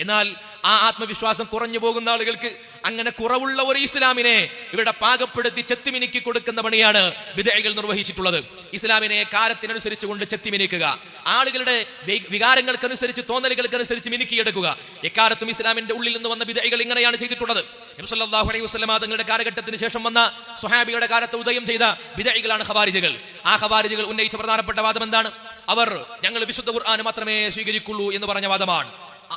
എന്നാൽ ആ ആത്മവിശ്വാസം കുറഞ്ഞു പോകുന്ന ആളുകൾക്ക് അങ്ങനെ കുറവുള്ള ഒരു ഇസ്ലാമിനെ ഇവിടെ പാകപ്പെടുത്തി ചെത്തിമിനുക്കി കൊടുക്കുന്ന പണിയാണ് ബിദ്അകൾ നിർവഹിച്ചിട്ടുള്ളത്. ഇസ്ലാമിനെ കാലത്തിനനുസരിച്ച് കൊണ്ട് ചെത്തിമിനുക്കുക, ആളുകളുടെ വികാരങ്ങൾക്കനുസരിച്ച് തോന്നലുകൾക്കനുസരിച്ച് മിനുക്കിയെടുക്കുക. എക്കാലത്തും ഇസ്ലാമിന്റെ ഉള്ളിൽ നിന്ന് വന്ന ബിദ്അകൾ ഇങ്ങനെയാണ് ചെയ്തിട്ടുള്ളത്. നബി സല്ലല്ലാഹു അലൈഹി വസല്ലം തങ്ങളുടെ കാലഘട്ടത്തിന് ശേഷം വന്ന സ്വഹാബികളുടെ കാലത്ത് ഉദയം ചെയ്ത ബിദ്അകളാണ് ഖവാരിജകൾ. ആ ഖവാരിജകൾ ഉന്നയിച്ച പ്രധാനപ്പെട്ട വാദം എന്താണ്? അവർ ഞങ്ങൾ വിശുദ്ധ ഖുർആൻ മാത്രമേ സ്വീകരിക്കുള്ളൂ എന്ന് പറഞ്ഞ വാദമാണ്.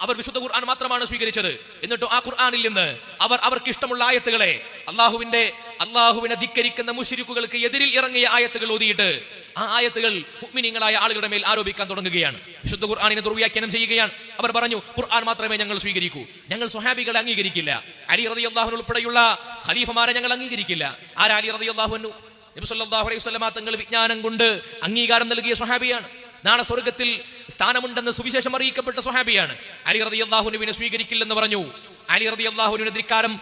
അവർ വിശുദ്ധ ഖുർആൻ മാത്രമാണ് സ്വീകരിച്ചത്. എന്നിട്ട് ആ ഖുർആനിൽ നിന്ന് അവർക്ക് ഇഷ്ടമുള്ള ആയത്തുകളെ, അള്ളാഹുവിനെ ധിക്കരിക്കുന്ന മുശ്രിക്കുകൾക്ക് എതിരിൽ ഇറങ്ങിയ ആയത്തുകൾ ഓതിയിട്ട് ആ ആയത്തുകൾ മുഅ്മിനീങ്ങളായ ആളുകളുടെ മേൽ ആരോപിക്കാൻ തുടങ്ങുകയാണ്. വിശുദ്ധ ഖുർആനിനെ ദുർവ്യാഖ്യാനം ചെയ്യുകയാണ്. അവർ പറഞ്ഞു, ഖുർആൻ മാത്രമേ ഞങ്ങൾ സ്വീകരിക്കൂ, ഞങ്ങൾ സ്വഹാബികളെ അംഗീകരിക്കില്ല, അലി റളിയല്ലാഹു അൻഹു ഉൾപ്പെടെയുള്ള ഖലീഫമാരെ ഞങ്ങൾ അംഗീകരിക്കില്ല. ആരാ അലി റളിയല്ലാഹു അൻഹു? നബി സല്ലല്ലാഹു അലൈഹി വസല്ലം തങ്ങൾ വിജ്ഞാനം കൊണ്ട് അംഗീകാരം നൽകിയ സ്വഹാബിയാണ്. നാളെ സ്വർഗത്തിൽ സ്ഥാനമുണ്ടെന്ന് സുവിശേഷം അറിയിക്കപ്പെട്ട സ്വഹാബിയാണ്. അലി റളിയല്ലാഹു അൻഹുവിനെ സ്വീകരിക്കില്ലെന്ന് പറഞ്ഞു. അലി റളിയല്ലാഹു അൻഹുവിന്റെ ധിക്കാരം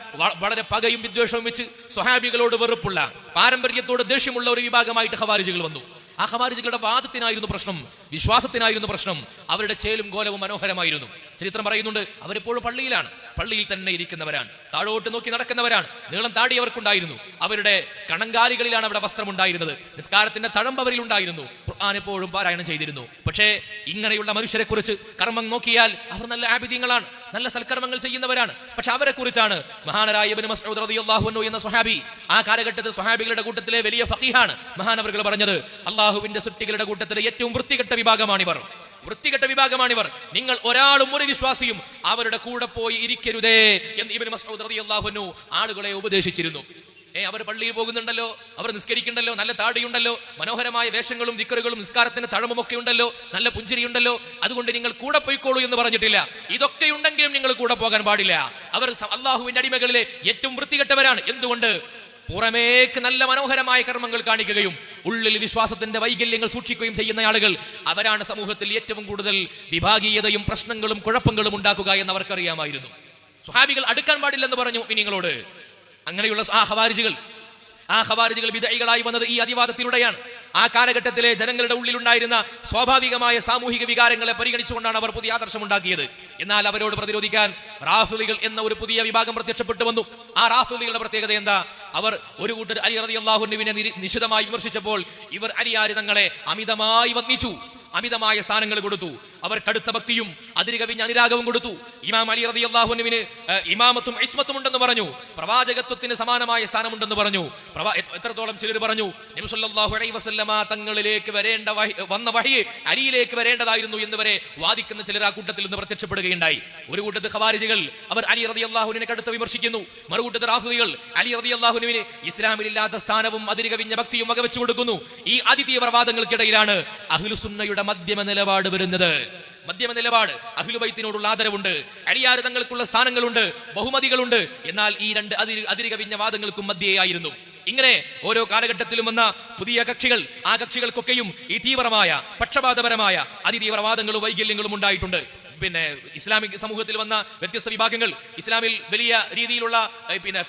വളരെ പകയും വിദ്വേഷവും വെച്ച് സ്വഹാബികളോട് വെറുപ്പുള്ള, പാരമ്പര്യത്തോട് ദേഷ്യമുള്ള ഒരു വിഭാഗമായിട്ട് ഖവാരിജുകൾ വന്നു. ആ ഖവാരിജുകളുടെ വാദത്തിനായിരുന്നു പ്രശ്നം, വിശ്വാസത്തിനായിരുന്നു പ്രശ്നം. അവരുടെ ചേലും കോലവും മനോഹരമായിരുന്നു. ചരിത്രം പറയുന്നുണ്ട്, അവരെപ്പോഴും പള്ളിയിലാണ്, പള്ളിയിൽ തന്നെ ഇരിക്കുന്നവരാണ്, താഴോട്ട് നോക്കി നടക്കുന്നവരാണ്, നീളം താടി അവർക്കുണ്ടായിരുന്നു, അവരുടെ കണങ്കാലികളിലാണ് അവിടെ വസ്ത്രമുണ്ടായിരുന്നത്, നിസ്കാരത്തിന്റെ തഴമ്പ് അവരിൽ ഉണ്ടായിരുന്നു, ഖുർആൻ എപ്പോഴും പാരായണം ചെയ്തിരുന്നു. പക്ഷേ ഇങ്ങനെയുള്ള മനുഷ്യരെ കുറിച്ച് കർമ്മം നോക്കിയാൽ അവർ നല്ല ആബിദീങ്ങളാണ്, നല്ല സൽക്കർമ്മങ്ങൾ ചെയ്യുന്നവരാണ്. പക്ഷെ അവരെ കുറിച്ചാണ് മഹാനരായ ഇബ്നു മസ്ഊദ് റളിയല്ലാഹു അൻഹു എന്ന സ്വഹാബി, ആ കാലഘട്ടത്തിൽ സ്വഹാബികളുടെ കൂട്ടത്തിലെ വലിയ ഫഖീഹാണ്, മഹാനവറുകൾ പറഞ്ഞത്, അള്ളാഹുവിന്റെ സൃഷ്ടികളുടെ കൂട്ടത്തിലെ ഏറ്റവും വൃത്തികെട്ട വിഭാഗമാണിവർ, വൃത്തികെട്ട വിഭാഗമാണിവർ. നിങ്ങൾ ഒരാളും ഒരു വിശ്വാസിയും അവരുടെ കൂടെ പോയി ഇരിക്കരുതേ എന്ന് ഇബ്നു മസ്ഊദ് റളിയല്ലാഹു അൻഹു ആളുകളെ ഉപദേശിച്ചിരുന്നു. അവർ പള്ളിയിൽ പോകുന്നുണ്ടല്ലോ, അവർ നിസ്കരിക്കുന്നുണ്ടല്ലോ, നല്ല താടിയുണ്ടല്ലോ, മനോഹരമായ വേഷങ്ങളും ദിക്റുകളും നിസ്കാരത്തിന്റെ തഴമ്പുമൊക്കെ ഉണ്ടല്ലോ, നല്ല പുഞ്ചിരിയുണ്ടല്ലോ, അതുകൊണ്ട് നിങ്ങൾ കൂടെ പോയിക്കോളൂ എന്ന് പറഞ്ഞിട്ടില്ല. ഇതൊക്കെ ഉണ്ടെങ്കിലും നിങ്ങൾ കൂടെ പോകാൻ പാടില്ല. അവർ അള്ളാഹുവിന്റെ അടിമകളിലെ ഏറ്റവും വൃത്തികെട്ടവരാണ്. എന്തുകൊണ്ട്? പുറമേക്ക് നല്ല മനോഹരമായ കർമ്മങ്ങൾ കാണിക്കുകയും ഉള്ളിൽ വിശ്വാസത്തിന്റെ വൈകല്യങ്ങൾ സൂക്ഷിക്കുകയും ചെയ്യുന്ന ആളുകൾ, അവരാണ് സമൂഹത്തിൽ ഏറ്റവും കൂടുതൽ വിഭാഗീയതയും പ്രശ്നങ്ങളും കുഴപ്പങ്ങളും ഉണ്ടാക്കുക എന്ന് അവർക്കറിയാമായിരുന്നു. സ്വഹാബികൾ അടുക്കാൻ പാടില്ലെന്ന് പറഞ്ഞു മുഅ്മിനീങ്ങളോട്. അങ്ങനെയുള്ള ആ ഖവാരിജുകൾ ബിദ്അകളായി വന്നത് ഈ അതിവാദത്തിലൂടെയാണ്. ആ കാലഘട്ടത്തിലെ ജനങ്ങളുടെ ഉള്ളിലുണ്ടായിരുന്ന സ്വാഭാവികമായ സാമൂഹിക വികാരങ്ങളെ പരിഗണിച്ചുകൊണ്ടാണ് അവർ പുതിയ ആദർശം ഉണ്ടാക്കിയത്. എന്നാൽ അവരോട് പ്രതിരോധിക്കാൻ റാഫിളികൾ എന്ന ഒരു പുതിയ വിഭാഗം പ്രത്യക്ഷപ്പെട്ടു വന്നു. ആ റാഫിളികളുടെ പ്രത്യേകത എന്താ? അവർ ഒരു കൂട്ടർ അലി റളിയല്ലാഹു അൻഹുവിനെ നിശിതമായി വിമർശിച്ചപ്പോൾ ഇവർ അലിയാർ തങ്ങളെ അമിതമായി വന്ദിച്ചു, അമിതമായ സ്ഥാനങ്ങൾ കൊടുത്തു. അവർ കടുത്ത ഭക്തിയും അതിരുകവിഞ്ഞ അനുരാഗവും കൊടുത്തു. ഇമാം അലി റളിയല്ലാഹു അൻഹുവിന് ഇമാമത്തും ഇസ്മത്തും ഉണ്ടെന്ന് പറഞ്ഞു, പ്രവാചകത്വത്തിന് സമാനമായ സ്ഥാനമുണ്ടെന്ന് പറഞ്ഞു. എത്രത്തോളം ചിലർ പറഞ്ഞു, നബി സല്ലല്ലാഹു അലൈഹി വസല്ലമ തങ്ങളിലേക്ക് വന്ന വഹി അലിയിലേക്ക് വരേണ്ടതായിരുന്നു എന്ന് വരെ വാദിക്കുന്ന ചിലർ ആ കൂട്ടത്തിൽ നിന്ന് പ്രത്യക്ഷപ്പെടുകയുണ്ടായി. ഒരു കൂട്ടത്തിൽ ഖവാരിജുകൾ അവർ അലി റളിയല്ലാഹുവിനെ കടുത്ത് വിമർശിക്കുന്നു. മറുകൂട്ടത്തിൽ റാഫിദികൾ അലി റളിയല്ലാഹുവിന് ഇസ്ലാമിലില്ലാത്ത സ്ഥാനവും അതിരുകവിഞ്ഞ ഭക്തിയും വകവെച്ചു കൊടുക്കുന്നു. ഈ അതിതീവ്ര വാദങ്ങൾക്കിടയിലാണ് അഹ്ലുസുന്നയുടെ മധ്യമ നിലപാട് വരുന്നത്. മധ്യമ നിലപാട്, അഹ്ലുബൈത്തിനോടുള്ള ആദരവുണ്ട്, അലിയാർ തങ്ങൾക്കുള്ള സ്ഥാനങ്ങളുണ്ട്, ബഹുമതികളുണ്ട്. എന്നാൽ ഈ രണ്ട് അതിരുകവിഞ്ഞ വാദങ്ങൾക്കും മധ്യേയായിരുന്നു. ഇങ്ങനെ ഓരോ കാലഘട്ടത്തിലും വന്ന പുതിയ കക്ഷികൾ, ആ കക്ഷികൾക്കൊക്കെയും ഈ തീവ്രമായ പക്ഷപാതപരമായ അതിതീവ്രവാദങ്ങളും വൈകല്യങ്ങളും ഉണ്ടായിട്ടുണ്ട്. ഇസ്ലാമിക് സമൂഹത്തിൽ വന്ന വ്യത്യസ്ത വിഭാഗങ്ങൾ, ഇസ്ലാമിൽ വലിയ രീതിയിലുള്ള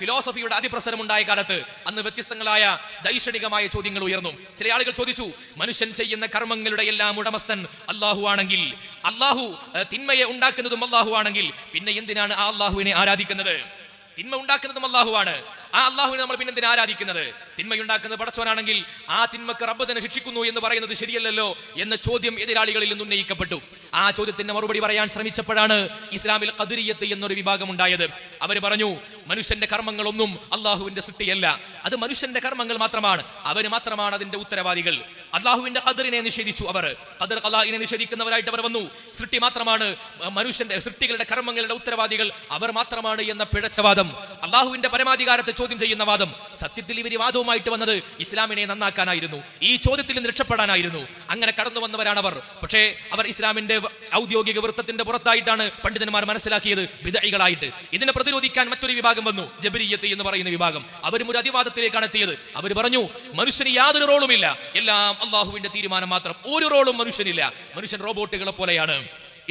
ഫിലോസഫിയുടെ അതിപ്രസരം ഉണ്ടായ കാലത്ത് അന്ന് വ്യത്യസ്തങ്ങളായ ദൈക്ഷണികമായ ചോദ്യങ്ങൾ ഉയർന്നു. ചില ആളുകൾ ചോദിച്ചു, മനുഷ്യൻ ചെയ്യുന്ന കർമ്മങ്ങളുടെ എല്ലാം ഉടമസ്ഥൻ അള്ളാഹു ആണെങ്കിൽ, അള്ളാഹു തിന്മയെ ഉണ്ടാക്കുന്നതും അള്ളാഹു ആണെങ്കിൽ, പിന്നെ എന്തിനാണ് ആ അള്ളാഹുവിനെ ആരാധിക്കുന്നത്? തിന്മ ഉണ്ടാക്കുന്നതും അള്ളാഹുവാണ്, ആ അള്ളാഹുവിനെ നമ്മൾ പിന്നെ എന്തിനാ ആരാധിക്കുന്നത്? തിന്മയുണ്ടാക്കുന്നത് പടച്ചവനാണെങ്കിൽ ആ തിന്മക്ക് റബ്ബ് തന്നെ ശിക്ഷിക്കുന്നു എന്ന് പറയുന്നത് ശരിയല്ലല്ലോ എന്ന ചോദ്യം എതിരാളികളിൽ നിന്ന് ഉന്നയിക്കപ്പെട്ടു. ആ ചോദ്യത്തിന് മറുപടി പറയാൻ ശ്രമിച്ചപ്പോഴാണ് ഇസ്ലാമിൽ ഖദരിയ്യത്ത് എന്നൊരു വിഭാഗം ഉണ്ടായത്. അവർ പറഞ്ഞു, മനുഷ്യന്റെ കർമ്മങ്ങളൊന്നും അള്ളാഹുവിന്റെ സൃഷ്ടിയല്ല, അത് മനുഷ്യന്റെ കർമ്മങ്ങൾ മാത്രമാണ്, അവര് മാത്രമാണ് അതിന്റെ ഉത്തരവാദികൾ. അള്ളാഹുവിന്റെ ഖദറിനെ നിഷേധിച്ചു. അവർ ഖദർ ഖലാഇനെ നിഷേധിക്കുന്നവരായിട്ട് അവർ വന്നു. സൃഷ്ടി മാത്രമാണ് മനുഷ്യന്റെ സൃഷ്ടികളുടെ കർമ്മങ്ങളുടെ ഉത്തരവാദികൾ, അവർ മാത്രമാണ് എന്ന പിഴച്ചവാദം, അള്ളാഹുവിന്റെ പരമാധികാരത്തെ ചോദ്യം ചെയ്യുന്ന വാദം. സത്യത്തിൽ ഇവർ വാദവുമായിട്ട് വന്നത് ഇസ്ലാമിനെ നന്നാക്കാനായിരുന്നു, ഈ ചോദ്യത്തിൽ നിന്ന് രക്ഷപ്പെടാനായിരുന്നു. അങ്ങനെ കടന്നു വന്നവരാണ് അവർ. പക്ഷേ അവർ ഇസ്ലാമിന്റെ ഔദ്യോഗിക വൃത്തത്തിന്റെ പുറത്തായിട്ടാണ് പണ്ഡിതന്മാർ മനസ്സിലാക്കിയത് ബിദ്അകളായിട്ട്. ഇതിനെ പ്രതിരോധിക്കാൻ മറ്റൊരു വിഭാഗം വന്നു, ജബരിയ്യത്ത് എന്ന് പറയുന്ന വിഭാഗം. അവരും ഒരു അതിവാദത്തിലേക്കാണ് എത്തിയത്. അവർ പറഞ്ഞു, മനുഷ്യന് യാതൊരു റോളുമില്ല, എല്ലാം അള്ളാഹുവിന്റെ തീരുമാനം മാത്രം, ഒരു റോളും മനുഷ്യനില്ല, മനുഷ്യൻ റോബോട്ടുകളെ പോലെയാണ്.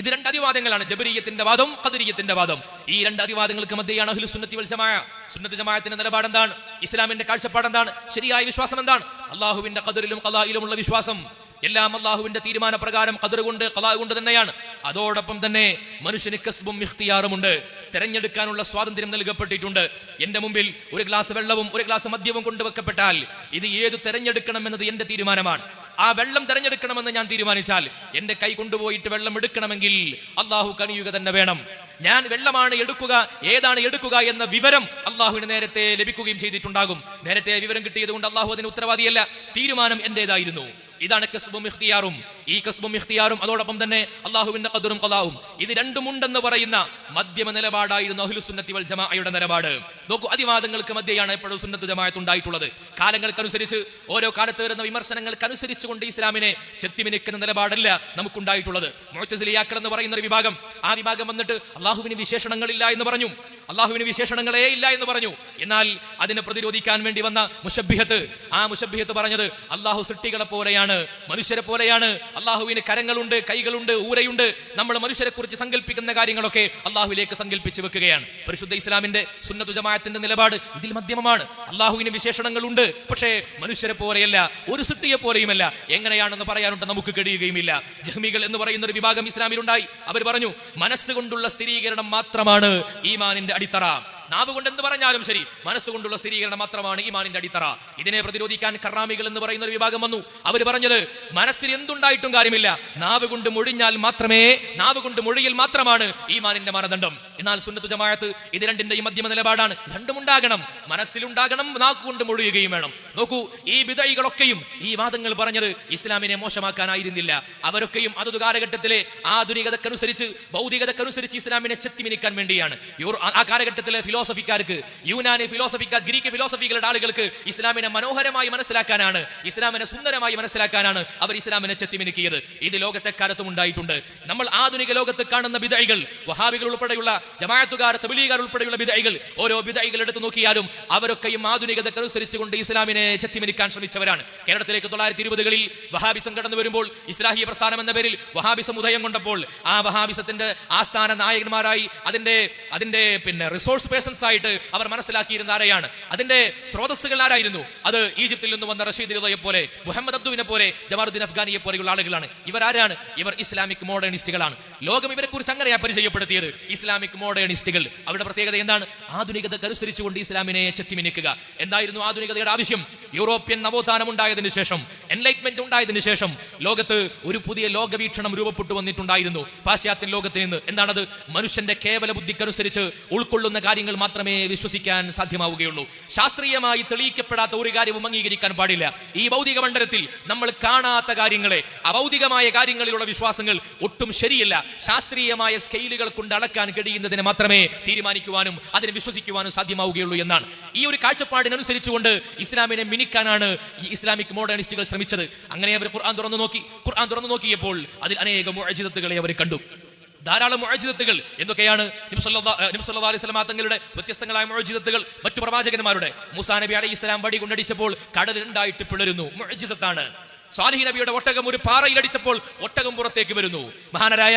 ഇത് രണ്ട് അതിവാദങ്ങളാണ്, ജബരിയ്യത്തിന്റെ വാദം, ഖദരിയ്യത്തിന്റെ വാദം. ഈ രണ്ട് അതിവാദങ്ങൾക്ക് മധ്യയാണ് അഹ്ലു സുന്നത്തി വൽ ജമാഅ. സുന്നത്ത് ജമാഅത്തിന്റെ നിലപാട് എന്താണ്? ഇസ്ലാമിന്റെ കാഴ്ചപ്പാട് എന്താണ്? ശരിയായ വിശ്വാസം എന്താണ്? അള്ളാഹുവിന്റെ ഖദറിലും ഖലാഇലുമുള്ള വിശ്വാസം. എല്ലാം അള്ളാഹുവിന്റെ തീരുമാന പ്രകാരം ഖദർ കൊണ്ട് ഖലാ കൊണ്ട് തന്നെയാണ്. അതോടൊപ്പം തന്നെ മനുഷ്യന് കസ്ബും ഇഖ്തിയാറുമുണ്ട്. തെരഞ്ഞെടുക്കാനുള്ള സ്വാതന്ത്ര്യം നൽകപ്പെട്ടിട്ടുണ്ട്. എന്റെ മുമ്പിൽ ഒരു ഗ്ലാസ് വെള്ളവും ഒരു ഗ്ലാസ് മദ്യവും കൊണ്ടുവെക്കപ്പെട്ടാൽ ഇത് ഏത് തെരഞ്ഞെടുക്കണം എന്നത് എന്റെ തീരുമാനമാണ്. ആ വെള്ളം തെരഞ്ഞെടുക്കണമെന്ന് ഞാൻ തീരുമാനിച്ചാൽ എന്റെ കൈ കൊണ്ടുപോയിട്ട് വെള്ളം എടുക്കണമെങ്കിൽ അള്ളാഹു കനിയുക തന്നെ വേണം. ഞാൻ വെള്ളമാണ് എടുക്കുക, ഏതാണ് എടുക്കുക എന്ന വിവരം അള്ളാഹുവിന് നേരത്തെ ലഭിക്കുകയും ചെയ്തിട്ടുണ്ടാകും. നേരത്തെ വിവരം കിട്ടിയത് കൊണ്ട് അള്ളാഹു അതിന് ഉത്തരവാദിയല്ല. തീരുമാനം എന്റേതായിരുന്നു. ഇതാണ് കസ്ബും ഇഖ്തിയാറും. ഈ കസ്ബും ഇഖ്തിയാറും അതോടൊപ്പം തന്നെ അള്ളാഹുവിന്റെ ഖദറും ഖദാഉം ഇത് രണ്ടുമുണ്ടെന്ന് പറയുന്ന മധ്യമ നിലപാടായിരുന്നു അഹ്ലുസുന്നത്തി വൽ ജമാഅയുടെ നിലപാട്. നോക്കൂ, അതിവാദങ്ങൾക്ക് മധ്യയാണ് എപ്പോഴും സുന്നത്ത് ജമാഅത്ത് ഉണ്ടായിട്ടുള്ളത്. കാലങ്ങൾക്കനുസരിച്ച് ഓരോ കാലത്ത് വരുന്ന വിമർശനങ്ങൾക്കനുസരിച്ചുകൊണ്ട് ഇസ്ലാമിനെ ചെത്തിമിനിക്കുന്ന നിലപാടല്ല നമുക്കുണ്ടായിട്ടുള്ളത്. മുഅ്തസിലിയാക്കൾ എന്ന് പറയുന്ന ഒരു വിഭാഗം, ആ വിഭാഗം വന്നിട്ട് അള്ളാഹുവിന് വിശേഷണങ്ങളില്ല എന്ന് പറഞ്ഞു, അള്ളാഹുവിന് വിശേഷണങ്ങളേ ഇല്ല എന്ന് പറഞ്ഞു. എന്നാൽ അതിനെ പ്രതിരോധിക്കാൻ വേണ്ടി വന്ന മുശബ്ബിഹത്ത്, ആ മുശബ്ബിഹത്ത് പറഞ്ഞത് അള്ളാഹു സൃഷ്ടികളെ പോലെയാണ്, മനുഷ്യരെ പോലെയാണ്. അള്ളാഹുവിന് കരങ്ങളുണ്ട്, കൈകളുണ്ട്, ഊരയുണ്ട്. നമ്മൾ മനുഷ്യരെ കുറിച്ച് സങ്കല്പിക്കുന്ന കാര്യങ്ങളൊക്കെ അള്ളാഹുവിലേക്ക് സങ്കല്പിച്ച് വെക്കുകയാണ്. പരിശുദ്ധ ഇസ്ലാമിന്റെ സുന്നത്തു ജമാഅത്തിന്റെ നിലപാട് ഇതിൽ മധ്യമമാണ്. അള്ളാഹുവിന് വിശേഷണങ്ങളുണ്ട്, പക്ഷേ മനുഷ്യരെ പോലെയല്ല, ഒരു സൃഷ്ടിയെ പോലെയുമല്ല. എങ്ങനെയാണെന്ന് പറയാനുണ്ട് നമുക്ക് കഴിയുകയുമില്ല. ജഹ്മികൾ എന്ന് പറയുന്ന ഒരു വിഭാഗം ഇസ്ലാമിലുണ്ടായി. അവർ പറഞ്ഞു മനസ്സുകൊണ്ടുള്ള സ്ഥിരീകരണം മാത്രമാണ് ഈമാനിന്റെ അടിത്തറ. നാവ് കൊണ്ട് എന്ത് പറഞ്ഞാലും ശരി, മനസ്സുകൊണ്ടുള്ള സ്ഥിരീകരണം മാത്രമാണ് ഈമാനിന്റെ അടിത്തറ. ഇതിനെ പ്രതിരോധിക്കാൻ കറാമികൾ എന്ന് പറയുന്ന ഒരു വിഭാഗം വന്നു. അവർ പറഞ്ഞത് മനസ്സിൽ എന്തുണ്ടായിട്ടും കാര്യമില്ല, നാവ് കൊണ്ട് മൊഴിഞ്ഞാൽ മാത്രമേ, നാവ് കൊണ്ട് മൊഴിയിൽ മാത്രമാണ് ഈമാനിന്റെ മാനദണ്ഡം. എന്നാൽ സുന്നത്ത് ജമാഅത്ത് ഇത് രണ്ടിന്റെയും മധ്യമ നിലപാടാണ്. രണ്ടുമുണ്ടാകണം, മനസ്സിലുണ്ടാകണം, നാക്കുകൊണ്ട് മൊഴിയുകയും വേണം. നോക്കൂ, ഈ ബിദഈകളൊക്കെയും ഈ വാദങ്ങൾ പറഞ്ഞത് ഇസ്ലാമിനെ മോശമാക്കാനായിരുന്നില്ല. അവരൊക്കെയും അതത് കാലഘട്ടത്തിലെ ആധുനികതക്കനുസരിച്ച്, ഭൗതികതക്കനുസരിച്ച് ഇസ്ലാമിനെ ചെത്തിമിനിക്കാൻ വേണ്ടിയാണ്. ആ കാലഘട്ടത്തിലെ ഫിലോസഫിക്കാർക്ക്, യൂനാനി ഫിലോസഫിക്കാർ, ഗ്രീക്ക് ഫിലോസഫികളുടെ ആളുകൾക്ക് ഇസ്ലാമിനെ മനോഹരമായി മനസ്സിലാക്കാനാണ്, ഇസ്ലാമിനെ സുന്ദരമായി മനസ്സിലാക്കാനാണ് അവർ ഇസ്ലാമിനെ ചെത്തിമിനുക്കിയത്. ഇത് ലോകത്തെ കാലത്തും ഉണ്ടായിട്ടുണ്ട്. നമ്മൾ ആധുനിക ലോകത്ത് കാണുന്ന ബിദഈകൾ, വഹാബികൾ ഉൾപ്പെടെയുള്ള ജമാഅത്തുകാർ, തബ്ലീഗുകാർ ഉൾപ്പെടെയുള്ള ബിദഈകൾ, ഓരോ ബിദഈകൾ എടുത്തു നോക്കിയാലും അവരൊക്കെയും ആധുനികതക്കനുസരിച്ചുകൊണ്ട് ഇസ്ലാമിനെ ചെത്തിമിനുക്കാൻ ശ്രമിച്ചവരാണ്. കേരളത്തിലേക്ക് 1920-കളിൽ വഹാബിസം കടന്നു വരുമ്പോൾ, ഇസ്ലാഹി പ്രസ്ഥാനം എന്ന പേരിൽ വഹാബിസം ഉദയം കൊണ്ടപ്പോൾ, ആ വഹാബിസത്തിന്റെ ആസ്ഥാന നായകന്മാരായി അതിന്റെ റിസോഴ്സ് പേഴ്സൺസ് ആയിട്ട് അവർ മനസ്സിലാക്കിയിരുന്ന ആരെയാണ്, അതിന്റെ സ്രോതസ്സുകൾ ആരായിരുന്നു? അത് ഈജിപ്തിൽ നിന്ന് വന്ന റഷീദ് റിളയെ പോലെ, മുഹമ്മദ് അബ്ദുവിനെ പോലെ, ജമാലുദ്ദീൻ അഫ്ഗാനിയെ പോലെയുള്ള ആളുകളാണ്. ഇവരാരാണ്? ഇവർ ഇസ്ലാമിക് മോഡേണിസ്റ്റുകളാണ്. ലോകം ഇവരെ കുറിച്ച് അങ്ങനെയാ പരിചയപ്പെടുത്തിയത്, ഇസ്ലാമിക് മോഡേണിസ്റ്റുകൾ. അവരുടെ പ്രത്യേകത എന്താണ്? ആധുനികതക്കനുസരിച്ചുകൊണ്ട് ഇസ്ലാമിനെ ചെത്തിമിനിക്കുക. എന്തായിരുന്നു ആധുനികതയുടെ ആവശ്യം? യൂറോപ്യൻ നവോത്ഥാനം ഉണ്ടായതിനു ശേഷം, എൻലൈറ്റ്മെന്റ് ഉണ്ടായതിനു ശേഷം ലോകത്ത് ഒരു പുതിയ ലോകവീക്ഷണം രൂപപ്പെട്ടു വന്നിട്ടുണ്ടായിരുന്നു പാശ്ചാത്യ ലോകത്തിൽ നിന്ന്. എന്താണത്? മനുഷ്യന്റെ കേവല ബുദ്ധിക്കനുസരിച്ച് ഉൾക്കൊള്ളുന്ന കാര്യങ്ങൾ മാത്രമേ വിശ്വസിക്കാൻ സാധ്യമാവുകയുള്ളൂ. ശാസ്ത്രീയമായി തെളിയിക്കപ്പെടാത്ത ഒരു കാര്യവും അംഗീകരിക്കാൻ പാടില്ല. ഈ ഭൗതിക മണ്ഡലത്തിൽ നമ്മൾ കാണാത്ത കാര്യങ്ങളെ, അഭൗതികമായ കാര്യങ്ങളിലുള്ള വിശ്വാസങ്ങൾ ഒട്ടും ശരിയല്ല. ശാസ്ത്രീയമായ സ്കെയിലുകൾ കൊണ്ട് അളക്കാൻ കഴിയുന്നതിനെ മാത്രമേ തീരുമാനിക്കുവാനും അതിനെ വിശ്വസിക്കുവാനും സാധ്യമാവുകയുള്ളൂ എന്നാണ്. ഈ ഒരു കാഴ്ചപ്പാടിനനുസരിച്ചുകൊണ്ട് ഇസ്ലാമിനെ മിനിക്കാനാണ് ഈ ഇസ്ലാമിക് മോഡേണിസ്റ്റുകൾ ശ്രമിച്ചത്. അങ്ങനെ അവർ ഖുർആൻ തുറന്നു നോക്കിയപ്പോൾ അതിൽ അനേകം മുഅ്ജിസത്തുകളെ അവർ കണ്ടു. ധാരാളം മുഅ്ജിസത്തുകൾ. എന്തൊക്കെയാണ്? നബി സല്ലല്ലാഹു അലൈഹി വസല്ലം തങ്ങളുടെ വ്യത്യസ്തങ്ങളായ മുഅ്ജിസത്തുകൾ. മറ്റു പ്രവാചകന്മാരുടെ, മൂസാ നബി അലൈഹിസ്സലാം വടി കൊണ്ടടിച്ചപ്പോൾ കടൽ രണ്ടായിട്ട് പിളരുന്നു, മുഅ്ജിസത്താണ്. സ്വാലിഹ് നബിയുടെ ഒട്ടകം ഒരു പാറയിലടിച്ചപ്പോൾ ഒട്ടകം പുറത്തേക്ക് വരുന്നു. മഹാനരായ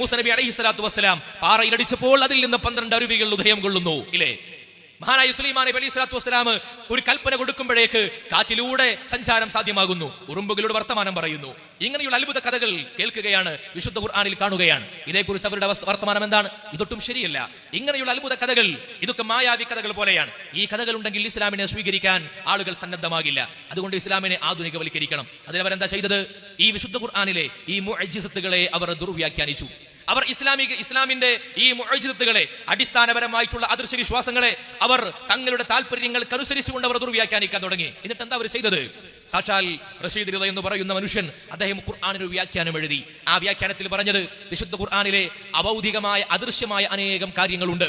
മൂസാ നബി അലൈഹിസ്സലാത്തു വസ്സലാം പാറയിലടിച്ചപ്പോൾ അതിൽ നിന്ന് 12 അരുവികൾ ഉദയം കൊള്ളുന്നു. ഇല്ലേ? മഹാനായ സുലൈമാൻ നബി അലൈഹി സ്വലാത്തു വസ്സലാം ഒരു കൽപ്പന കൊടുക്കുമ്പോഴേക്ക് കാറ്റിലൂടെ സഞ്ചാരം സാധ്യമാകുന്നു, ഉറുമ്പുകളുടെ വർത്തമാനം പറയുന്നു. ഇങ്ങനെയുള്ള അത്ഭുത കഥകൾ കേൾക്കുകയാണ്, വിശുദ്ധ ഖുർആനിൽ കാണുകയാണ്. ഇതേക്കുറിച്ച് അവരുടെ വർത്തമാനം എന്താണ്? ഇതൊട്ടും ശരിയല്ല. ഇങ്ങനെയുള്ള അത്ഭുത കഥകൾ, ഇതൊക്കെ മായാവി കഥകൾ പോലെയാണ്. ഈ കഥകൾ ഉണ്ടെങ്കിൽ ഇസ്ലാമിനെ സ്വീകരിക്കാൻ ആളുകൾ സന്നദ്ധമാകില്ല. അതുകൊണ്ട് ഇസ്ലാമിനെ ആധുനികവൽക്കരിക്കണം. അതിനവരെന്താ ചെയ്തത്? ഈ വിശുദ്ധ ഖുർആനിലെ ഈ മുഅ്ജിസത്തുകളെ അവർ ദുർവ്യാഖ്യാനിച്ചു. അവർ ഇസ്ലാമിന്റെ ഈ മുഅ്ജിസത്തുകളെ, അടിസ്ഥാനപരമായിട്ടുള്ള അദൃശ്യ വിശ്വാസങ്ങളെ അവർ തങ്ങളുടെ താല്പര്യങ്ങൾക്കനുസരിച്ചുകൊണ്ട് അവർ ദുർവ്യാഖ്യാനിക്കാൻ തുടങ്ങി. എന്നിട്ട് എന്താ അവർ ചെയ്തത്? സാക്ഷാൽ റഷീദ് റിള എന്ന് പറയുന്ന മനുഷ്യൻ അദ്ദേഹം ഖുർആനിന് ഒരു വ്യാഖ്യാനം എഴുതി. ആ വ്യാഖ്യാനത്തിൽ പറഞ്ഞത് വിശുദ്ധ ഖുർആനിലെ അഭൗതികമായ അദൃശ്യമായ അനേകം കാര്യങ്ങളുണ്ട്,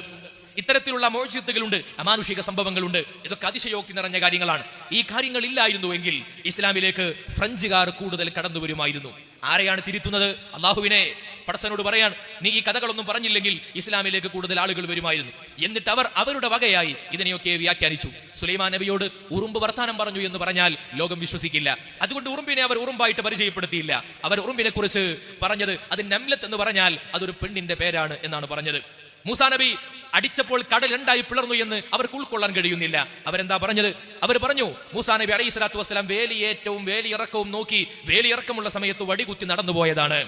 ഇത്തരത്തിലുള്ള മുഅ്ജിസത്തുകളുണ്ട്, അമാനുഷിക സംഭവങ്ങളുണ്ട്. ഇതൊക്കെ അതിശയോക്തി നിറഞ്ഞ കാര്യങ്ങളാണ്. ഈ കാര്യങ്ങൾ ഇല്ലായിരുന്നു എങ്കിൽ ഇസ്ലാമിലേക്ക് ഫ്രഞ്ചുകാർ കൂടുതൽ കടന്നു വരുമായിരുന്നു. ആരെയാണ് തിരുത്തുന്നത്? അള്ളാഹുവിനെ. പടച്ചവനോട് പറയാൻ, നീ ഈ കഥകളൊന്നും പറഞ്ഞില്ലെങ്കിൽ ഇസ്ലാമിലേക്ക് കൂടുതൽ ആളുകൾ വരുമായിരുന്നു. എന്നിട്ട് അവർ അവരുടെ വകയായി ഇതിനെയൊക്കെ വ്യാഖ്യാനിച്ചു. സുലൈമാൻ നബിയോട് ഉറുമ്പ് വർത്താനം പറഞ്ഞു എന്ന് പറഞ്ഞാൽ ലോകം വിശ്വസിക്കില്ല. അതുകൊണ്ട് ഉറുമ്പിനെ അവർ ഉറുമ്പായിട്ട് പരിചയപ്പെടുത്തിയില്ല. അവർ ഉറുമ്പിനെ കുറിച്ച് പറഞ്ഞത് അത് നംലത്ത് എന്ന് പറഞ്ഞാൽ അതൊരു പെണ്ണിന്റെ പേരാണ് എന്നാണ് പറഞ്ഞത്. മൂസാ നബി അടിച്ചപ്പോൾ കടൽ രണ്ടായി പിളർന്നു എന്ന് അവർക്ക് ഉൾക്കൊള്ളാൻ കഴിയുന്നില്ല. അവരെന്താ പറഞ്ഞത്? അവർ പറഞ്ഞു, മൂസാ നബി അലൈഹി സ്വലാത്തു വസ്സലാം വേലിയേറ്റവും വേലിയിറക്കവും നോക്കി വേലിയിറക്കമുള്ള സമയത്ത് വടികുത്തി നടന്നുപോയതാണ്.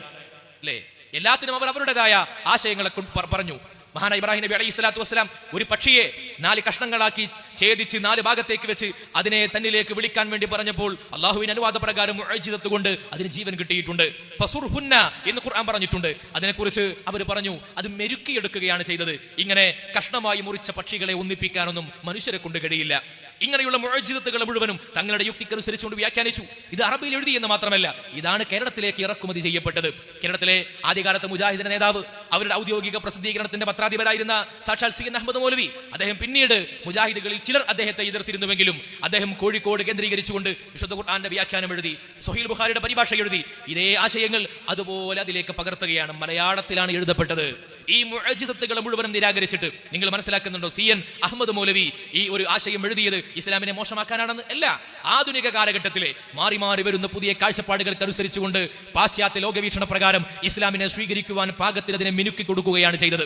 അല്ലേ? എല്ലാത്തിനും അവർ അവരുടേതായ ആശയങ്ങളെ പറഞ്ഞു. മഹാനായ ഇബ്രാഹിം നബി അലൈഹി സ്വലാത്തു വസ്സലാം ഒരു പക്ഷിയെ 4 കഷ്ണങ്ങളാക്കി ഛേദിച്ച് 4 ഭാഗത്തേക്ക് വെച്ച് അതിനെ തന്നിലേക്ക് വിളിക്കാൻ വേണ്ടി പറഞ്ഞപ്പോൾ അള്ളാഹുവിന്റെ അനുവാദപ്രകാരം മുഅ്ജിസത്ത് കൊണ്ട് അതിന് ജീവൻ കിട്ടിയിട്ടുണ്ട്. ഫസുർഹുന്ന എന്ന് ഖുർആൻ പറഞ്ഞിട്ടുണ്ട്. അതിനെക്കുറിച്ച് അവർ പറഞ്ഞു അത് മെരുക്കിയെടുക്കുകയാണ് ചെയ്തത്. ഇങ്ങനെ കഷ്ണമായി മുറിച്ച പക്ഷികളെ ഒന്നിപ്പിക്കാനൊന്നും മനുഷ്യരെ കൊണ്ട് കഴിയില്ല. ഇങ്ങനെയുള്ള മുഅ്ജിസത്തുകൾ മുഴുവനും തങ്ങളുടെ യുക്തിക്കനുസരിച്ചുകൊണ്ട് വ്യാഖ്യാനിച്ചു. ഇത് അറബിയിൽ എഴുതി എന്ന് മാത്രമല്ല, ഇതാണ് കേരളത്തിലേക്ക് ഇറക്കുമതി ചെയ്യപ്പെട്ടത്. കേരളത്തിലെ ആദ്യകാലത്തെ മുജാഹിദിന്റെ നേതാവ്, അവരുടെ ഔദ്യോഗിക പ്രസിദ്ധീകരണത്തിന്റെ പത്രാധിപരായിരുന്ന സാക്ഷാൽ സി.എൻ. അഹമ്മദ് മൗലവി, അദ്ദേഹം പിന്നീട് മുജാഹിദുകളിൽ ചിലർ അദ്ദേഹത്തെ എതിർത്തിരുന്നുവെങ്കിലും അദ്ദേഹം കോഴിക്കോട് കേന്ദ്രീകരിച്ചുകൊണ്ട് വിശുദ്ധ ഖുർആന്റെ വ്യാഖ്യാനം എഴുതി, സ്വഹീഹ് ബുഖാരിയുടെ പരിഭാഷ എഴുതി. ഇതേ ആശയങ്ങൾ അതുപോലെ അതിലേക്ക് പകർത്തുകയാണ്. മലയാളത്തിലാണ് എഴുതപ്പെട്ടത്. ഈ മുഅ്ജിസത്തുകളെ മുഴുവനും നിരാകരിച്ചിട്ട് നിങ്ങൾ മനസ്സിലാക്കുന്നുണ്ടോ സി.എൻ. അഹമ്മദ് മൗലവി ഈ ഒരു ആശയം എഴുതിയത് ഇസ്ലാമിനെ മോശമാക്കാനാണെന്ന്? അല്ല. ആധുനിക കാലഘട്ടത്തിലെ മാറി മാറി വരുന്ന പുതിയ കാഴ്ചപ്പാടുകൾക്കനുസരിച്ചുകൊണ്ട് പാശ്ചാത്യ ലോകവീക്ഷണ പ്രകാരം ഇസ്ലാമിനെ സ്വീകരിക്കുവാൻ പാകത്തിൽ അതിനെ മിനുക്കി കൊടുക്കുകയാണ് ചെയ്തത്.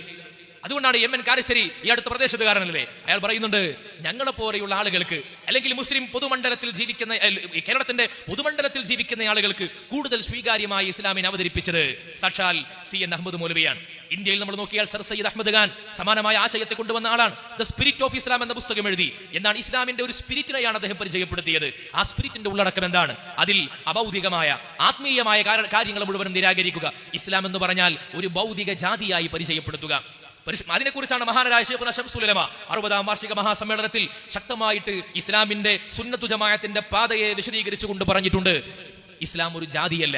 അതുകൊണ്ടാണ് എം.എൻ. കാരശ്ശേരി, ഈ അടുത്ത പ്രദേശത്തുകാരനല്ലേ, അയാൾ പറയുന്നുണ്ട്, ഞങ്ങളെ പോലെയുള്ള ആളുകൾക്ക് അല്ലെങ്കിൽ മുസ്ലിം പൊതുമണ്ഡലത്തിൽ ജീവിക്കുന്ന കേരളത്തിന്റെ പൊതുമണ്ഡലത്തിൽ ജീവിക്കുന്ന ആളുകൾക്ക് കൂടുതൽ സ്വീകാര്യമായി ഇസ്ലാമിനെ അവതരിപ്പിച്ചത് സാക്ഷാൽ സി.എൻ. അഹമ്മദ് മൗലവിയാണ്. ഇന്ത്യയിൽ നമ്മൾ നോക്കിയാൽ സർ സയ്യിദ് അഹമ്മദ് ഖാൻ സമാനമായ ആശയത്തെ കൊണ്ടുവന്ന ആളാണ്. ദ സ്പിരിറ്റ് ഓഫ് ഇസ്ലാം എന്ന പുസ്തകം എഴുതി. എന്താണ്? ഇസ്ലാമിന്റെ ഒരു സ്പിരിറ്റിനെയാണ് അദ്ദേഹം പരിചയപ്പെടുത്തിയത്. ആ സ്പിരിറ്റിന്റെ ഉള്ളടക്കം എന്താണ്? അതിൽ അഭൗതികമായ ആത്മീയമായ കാര്യങ്ങൾ മുഴുവനും നിരാകരിക്കുക. ഇസ്ലാം എന്ന് പറഞ്ഞാൽ ഒരു ഭൗതിക ജാതിയായി പരിചയപ്പെടുത്തുക. അതിനെക്കുറിച്ചാണ് മഹാനായ ശൈഖുനാ ശംസുൽ ഉലമ 60ാം വാർഷിക മഹാസമ്മേളനത്തിൽ ശക്തമായിട്ട് ഇസ്ലാമിന്റെ സുന്നത്തു ജമാഅത്തിന്റെ പാതയെ വിശദീകരിച്ചുകൊണ്ട് പറഞ്ഞിട്ടുണ്ട്. ഇസ്ലാം ഒരു ജാതിയല്ല,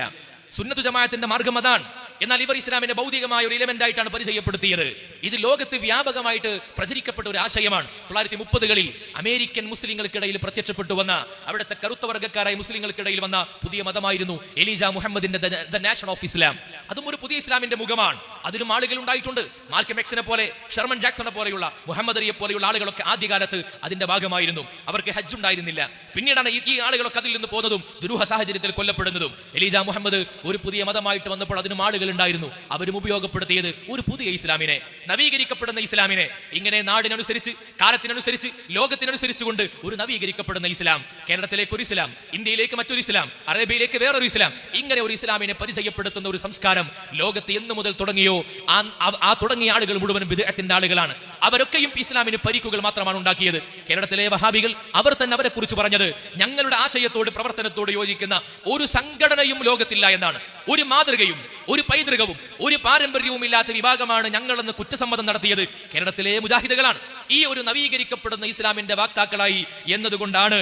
സുന്നത്തു ജമാഅത്തിന്റെ മാർഗം അതാണ്. എന്നാൽ ഇവർ ഇസ്ലാമിന്റെ ഭൗതികമായ ഒരു എലിമെന്റ് ആയിട്ടാണ് പരിചയപ്പെടുത്തിയത്. ഇത് ലോകത്ത് വ്യാപകമായിട്ട് പ്രചരിക്കപ്പെട്ട ഒരു ആശയമാണ്. 1930കളിൽ അമേരിക്കൻ മുസ്ലിങ്ങൾക്കിടയിൽ പ്രത്യക്ഷപ്പെട്ടു വന്ന, അവിടുത്തെ കറുത്ത വർഗ്ഗക്കാരായ മുസ്ലിങ്ങൾക്കിടയിൽ വന്ന പുതിയ മതമായിരുന്നു എലീജ മുഹമ്മദിന്റെ ദ നാഷൻ ഓഫ് ഇസ്ലാം. അതും ഒരു പുതിയ ഇസ്ലാമിന്റെ മുഖമാണ്. അതിലും ആളുകൾ ഉണ്ടായിട്ടുണ്ട്. മാൽക്കം എക്സിനെ പോലെ, ഷെർമൻ ജാക്സനെ പോലെയുള്ള, മുഹമ്മദ് അലിയെ പോലെയുള്ള ആളുകളൊക്കെ ആദ്യകാലത്ത് അതിന്റെ ഭാഗമായിരുന്നു. അവർക്ക് ഹജ്ജ് ഉണ്ടായിരുന്നില്ല. പിന്നീടാണ് ഈ ആളുകളൊക്കെ അതിൽ നിന്ന് പോകുന്നതും ദുരൂഹ സാഹചര്യത്തിൽ കൊല്ലപ്പെടുന്നതും. എലീജ മുഹമ്മദ് ഒരു പുതിയ മതമായിട്ട് വന്നപ്പോൾ അതിനും ആളുകൾ ഉണ്ടായിരുന്നു. അവരും ഉപയോഗപ്പെടുത്തിയത് ഒരു പുതിയ ഇസ്ലാമിനെ, നവീകരിക്കപ്പെടുന്ന ഇസ്ലാമിനെ. ഇങ്ങനെ നാടിനനുസരിച്ച്, കാലത്തിനനുസരിച്ച്, ലോകത്തിനനുസരിച്ച് കൊണ്ട് ഒരു നവീകരിക്കപ്പെടുന്ന ഇസ്ലാം. കേരളത്തിലേക്ക് ഒരു ഇസ്ലാം, ഇന്ത്യയിലേക്ക് മറ്റൊരു ഇസ്ലാം, അറേബ്യയിലേക്ക് വേറൊരു ഇസ്ലാം. ഇങ്ങനെ ഒരു ഇസ്ലാമിനെ പരിചയപ്പെടുത്തുന്ന ഒരു സംസ്കാരം ലോകത്ത് എന്ന് മുതൽ തുടങ്ങിയോ ആ തുടങ്ങിയ ആളുകൾ മുഴുവനും ബിദ്അത്തിന്റെ ആളുകളാണ്. അവരൊക്കെയും ഇസ്ലാമിന് പരിക്കുകൾ മാത്രമാണ് ഉണ്ടാക്കിയത്. കേരളത്തിലെ വഹാബികൾ അവർ തന്നെ അവരെ കുറിച്ച് പറഞ്ഞത്, ഞങ്ങളുടെ ആശയത്തോട് പ്രവർത്തനത്തോട് യോജിക്കുന്ന ഒരു സംഘടനയും ലോകത്തില്ല എന്നാണ്. ഒരു മാതൃകയും ഒരു പൈതൃകവും ഒരു പാരമ്പര്യവും ഇല്ലാത്ത വിഭാഗമാണ് ഞങ്ങളെന്ന് കുറ്റസമ്മതം നടത്തിയത് കേരളത്തിലെ മുജാഹിദുകളാണ്. ഈ ഒരു നവീകരിക്കപ്പെടുന്ന ഇസ്ലാമിന്റെ വാക്താക്കളായി എന്നതുകൊണ്ടാണ്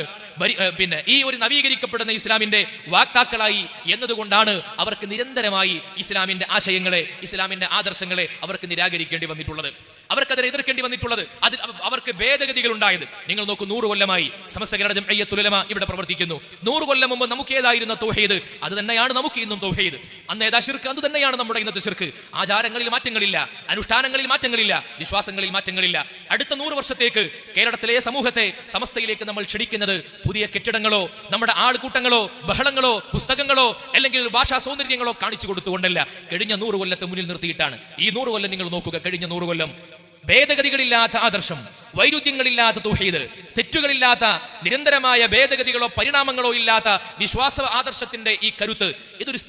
ഈ ഒരു നവീകരിക്കപ്പെടുന്ന ഇസ്ലാമിന്റെ വാക്താക്കളായി എന്നതുകൊണ്ടാണ് അവർക്ക് നിരന്തരമായി ഇസ്ലാമിന്റെ ആശയങ്ങളെ, ഇസ്ലാമിന്റെ ആദർശങ്ങളെ അവർക്ക് നിരാകരിക്കേണ്ടി വന്നിട്ടുള്ളത്, അവർക്കതിനെ എതിർക്കേണ്ടി വന്നിട്ടുള്ളത്. അതിൽ അവർക്ക് ഭേദഗതികൾ ഉണ്ടായത്. നിങ്ങൾ നോക്കൂ, 100 കൊല്ലമായി സമസ്ത കേരള ജംഇയ്യത്തുൽ ഉലമ ഇവിടെ പ്രവർത്തിക്കുന്നു. 100 കൊല്ലം മുമ്പ് നമുക്ക് ഏതായിരുന്ന തൗഹീദ് അത് തന്നെയാണ് നമുക്ക് ഇന്നും തൗഹീദ്. അന്ന് ഏതാ ശിർക്ക് അത് തന്നെയാണ് നമ്മുടെ ഇന്നത്തെ ശിർക്ക്. ആചാരങ്ങളിൽ മാറ്റങ്ങളില്ല, അനുഷ്ഠാനങ്ങളിൽ മാറ്റങ്ങളില്ല, വിശ്വാസങ്ങളിൽ മാറ്റങ്ങളില്ല. അടുത്ത 100 വർഷത്തേക്ക് കേരളത്തിലെ സമൂഹത്തെ സമസ്തയിലേക്ക് നമ്മൾ ക്ഷണിക്കുന്നത് പുതിയ കെട്ടിടങ്ങളോ നമ്മുടെ ആൾക്കൂട്ടങ്ങളോ ബഹളങ്ങളോ പുസ്തകങ്ങളോ അല്ലെങ്കിൽ ഭാഷാ സൗന്ദര്യങ്ങളോ കാണിച്ചു കൊടുത്തുകൊണ്ടല്ല, കഴിഞ്ഞ 100 കൊല്ലത്തെ മുന്നിൽ നിർത്തിയിട്ടാണ്. ഈ 100 കൊല്ലം നിങ്ങൾ നോക്കുക, കഴിഞ്ഞ 100 കൊല്ലം ഭേദഗതികളില്ലാത്ത ആദർശം, വൈരുദ്ധ്യങ്ങളില്ലാത്ത തൗഹീദ്, തെറ്റുകളില്ലാത്ത നിരന്തരമായ ഭേദഗതികളോ പരിണാമങ്ങളോ ഇല്ലാത്ത വിശ്വാസ ആദർശത്തിന്റെ ഈ കരുത്ത്, ഇതൊരു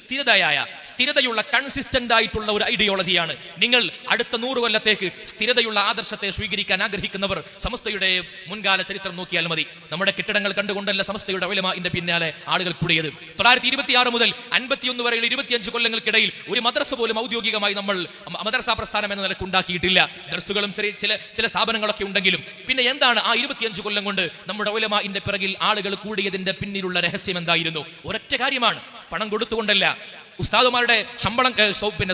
സ്ഥിരതയുള്ള കൺസിസ്റ്റന്റ് ആയിട്ടുള്ള ഒരു ഐഡിയോളജിയാണ്. നിങ്ങൾ അടുത്ത 100 കൊല്ലത്തേക്ക് സ്ഥിരതയുള്ള ആദർശത്തെ സ്വീകരിക്കാൻ ആഗ്രഹിക്കുന്നവർ സമസ്തയുടെ മുൻകാല ചരിത്രം നോക്കിയാൽ മതി. നമ്മുടെ കെട്ടിടങ്ങൾ കണ്ടുകൊണ്ടല്ല സമസ്തയുടെ ഉലമാഇന്റെ പിന്നാലെ ആളുകൾ കൂടിയത്. 1926 മുതൽ 51 വരെയുള്ള 25 കൊല്ലങ്ങൾക്കിടയിൽ ഒരു മദ്രസ പോലും ഔദ്യോഗികമായി നമ്മൾ മദ്രസ പ്രസ്ഥാനം എന്ന നിലക്ക് ഉണ്ടാക്കിയിട്ടില്ല. ദർസുകളും ചില സ്ഥാപനങ്ങളൊക്കെ ഉണ്ടെങ്കിലും പിന്നെ എന്താണ് ആ 25 കൊല്ലം കൊണ്ട് നമ്മുടെ ഉലമാഇന്റെ പിറകിൽ ആളുകൾ കൂടിയതിന്റെ പിന്നിലുള്ള രഹസ്യം എന്തായിരുന്നു? ഒരൊറ്റ കാര്യമാണ്, പണം കൊടുത്തുകൊണ്ടല്ല, ഉസ്താദുമാരുടെ ശമ്പളം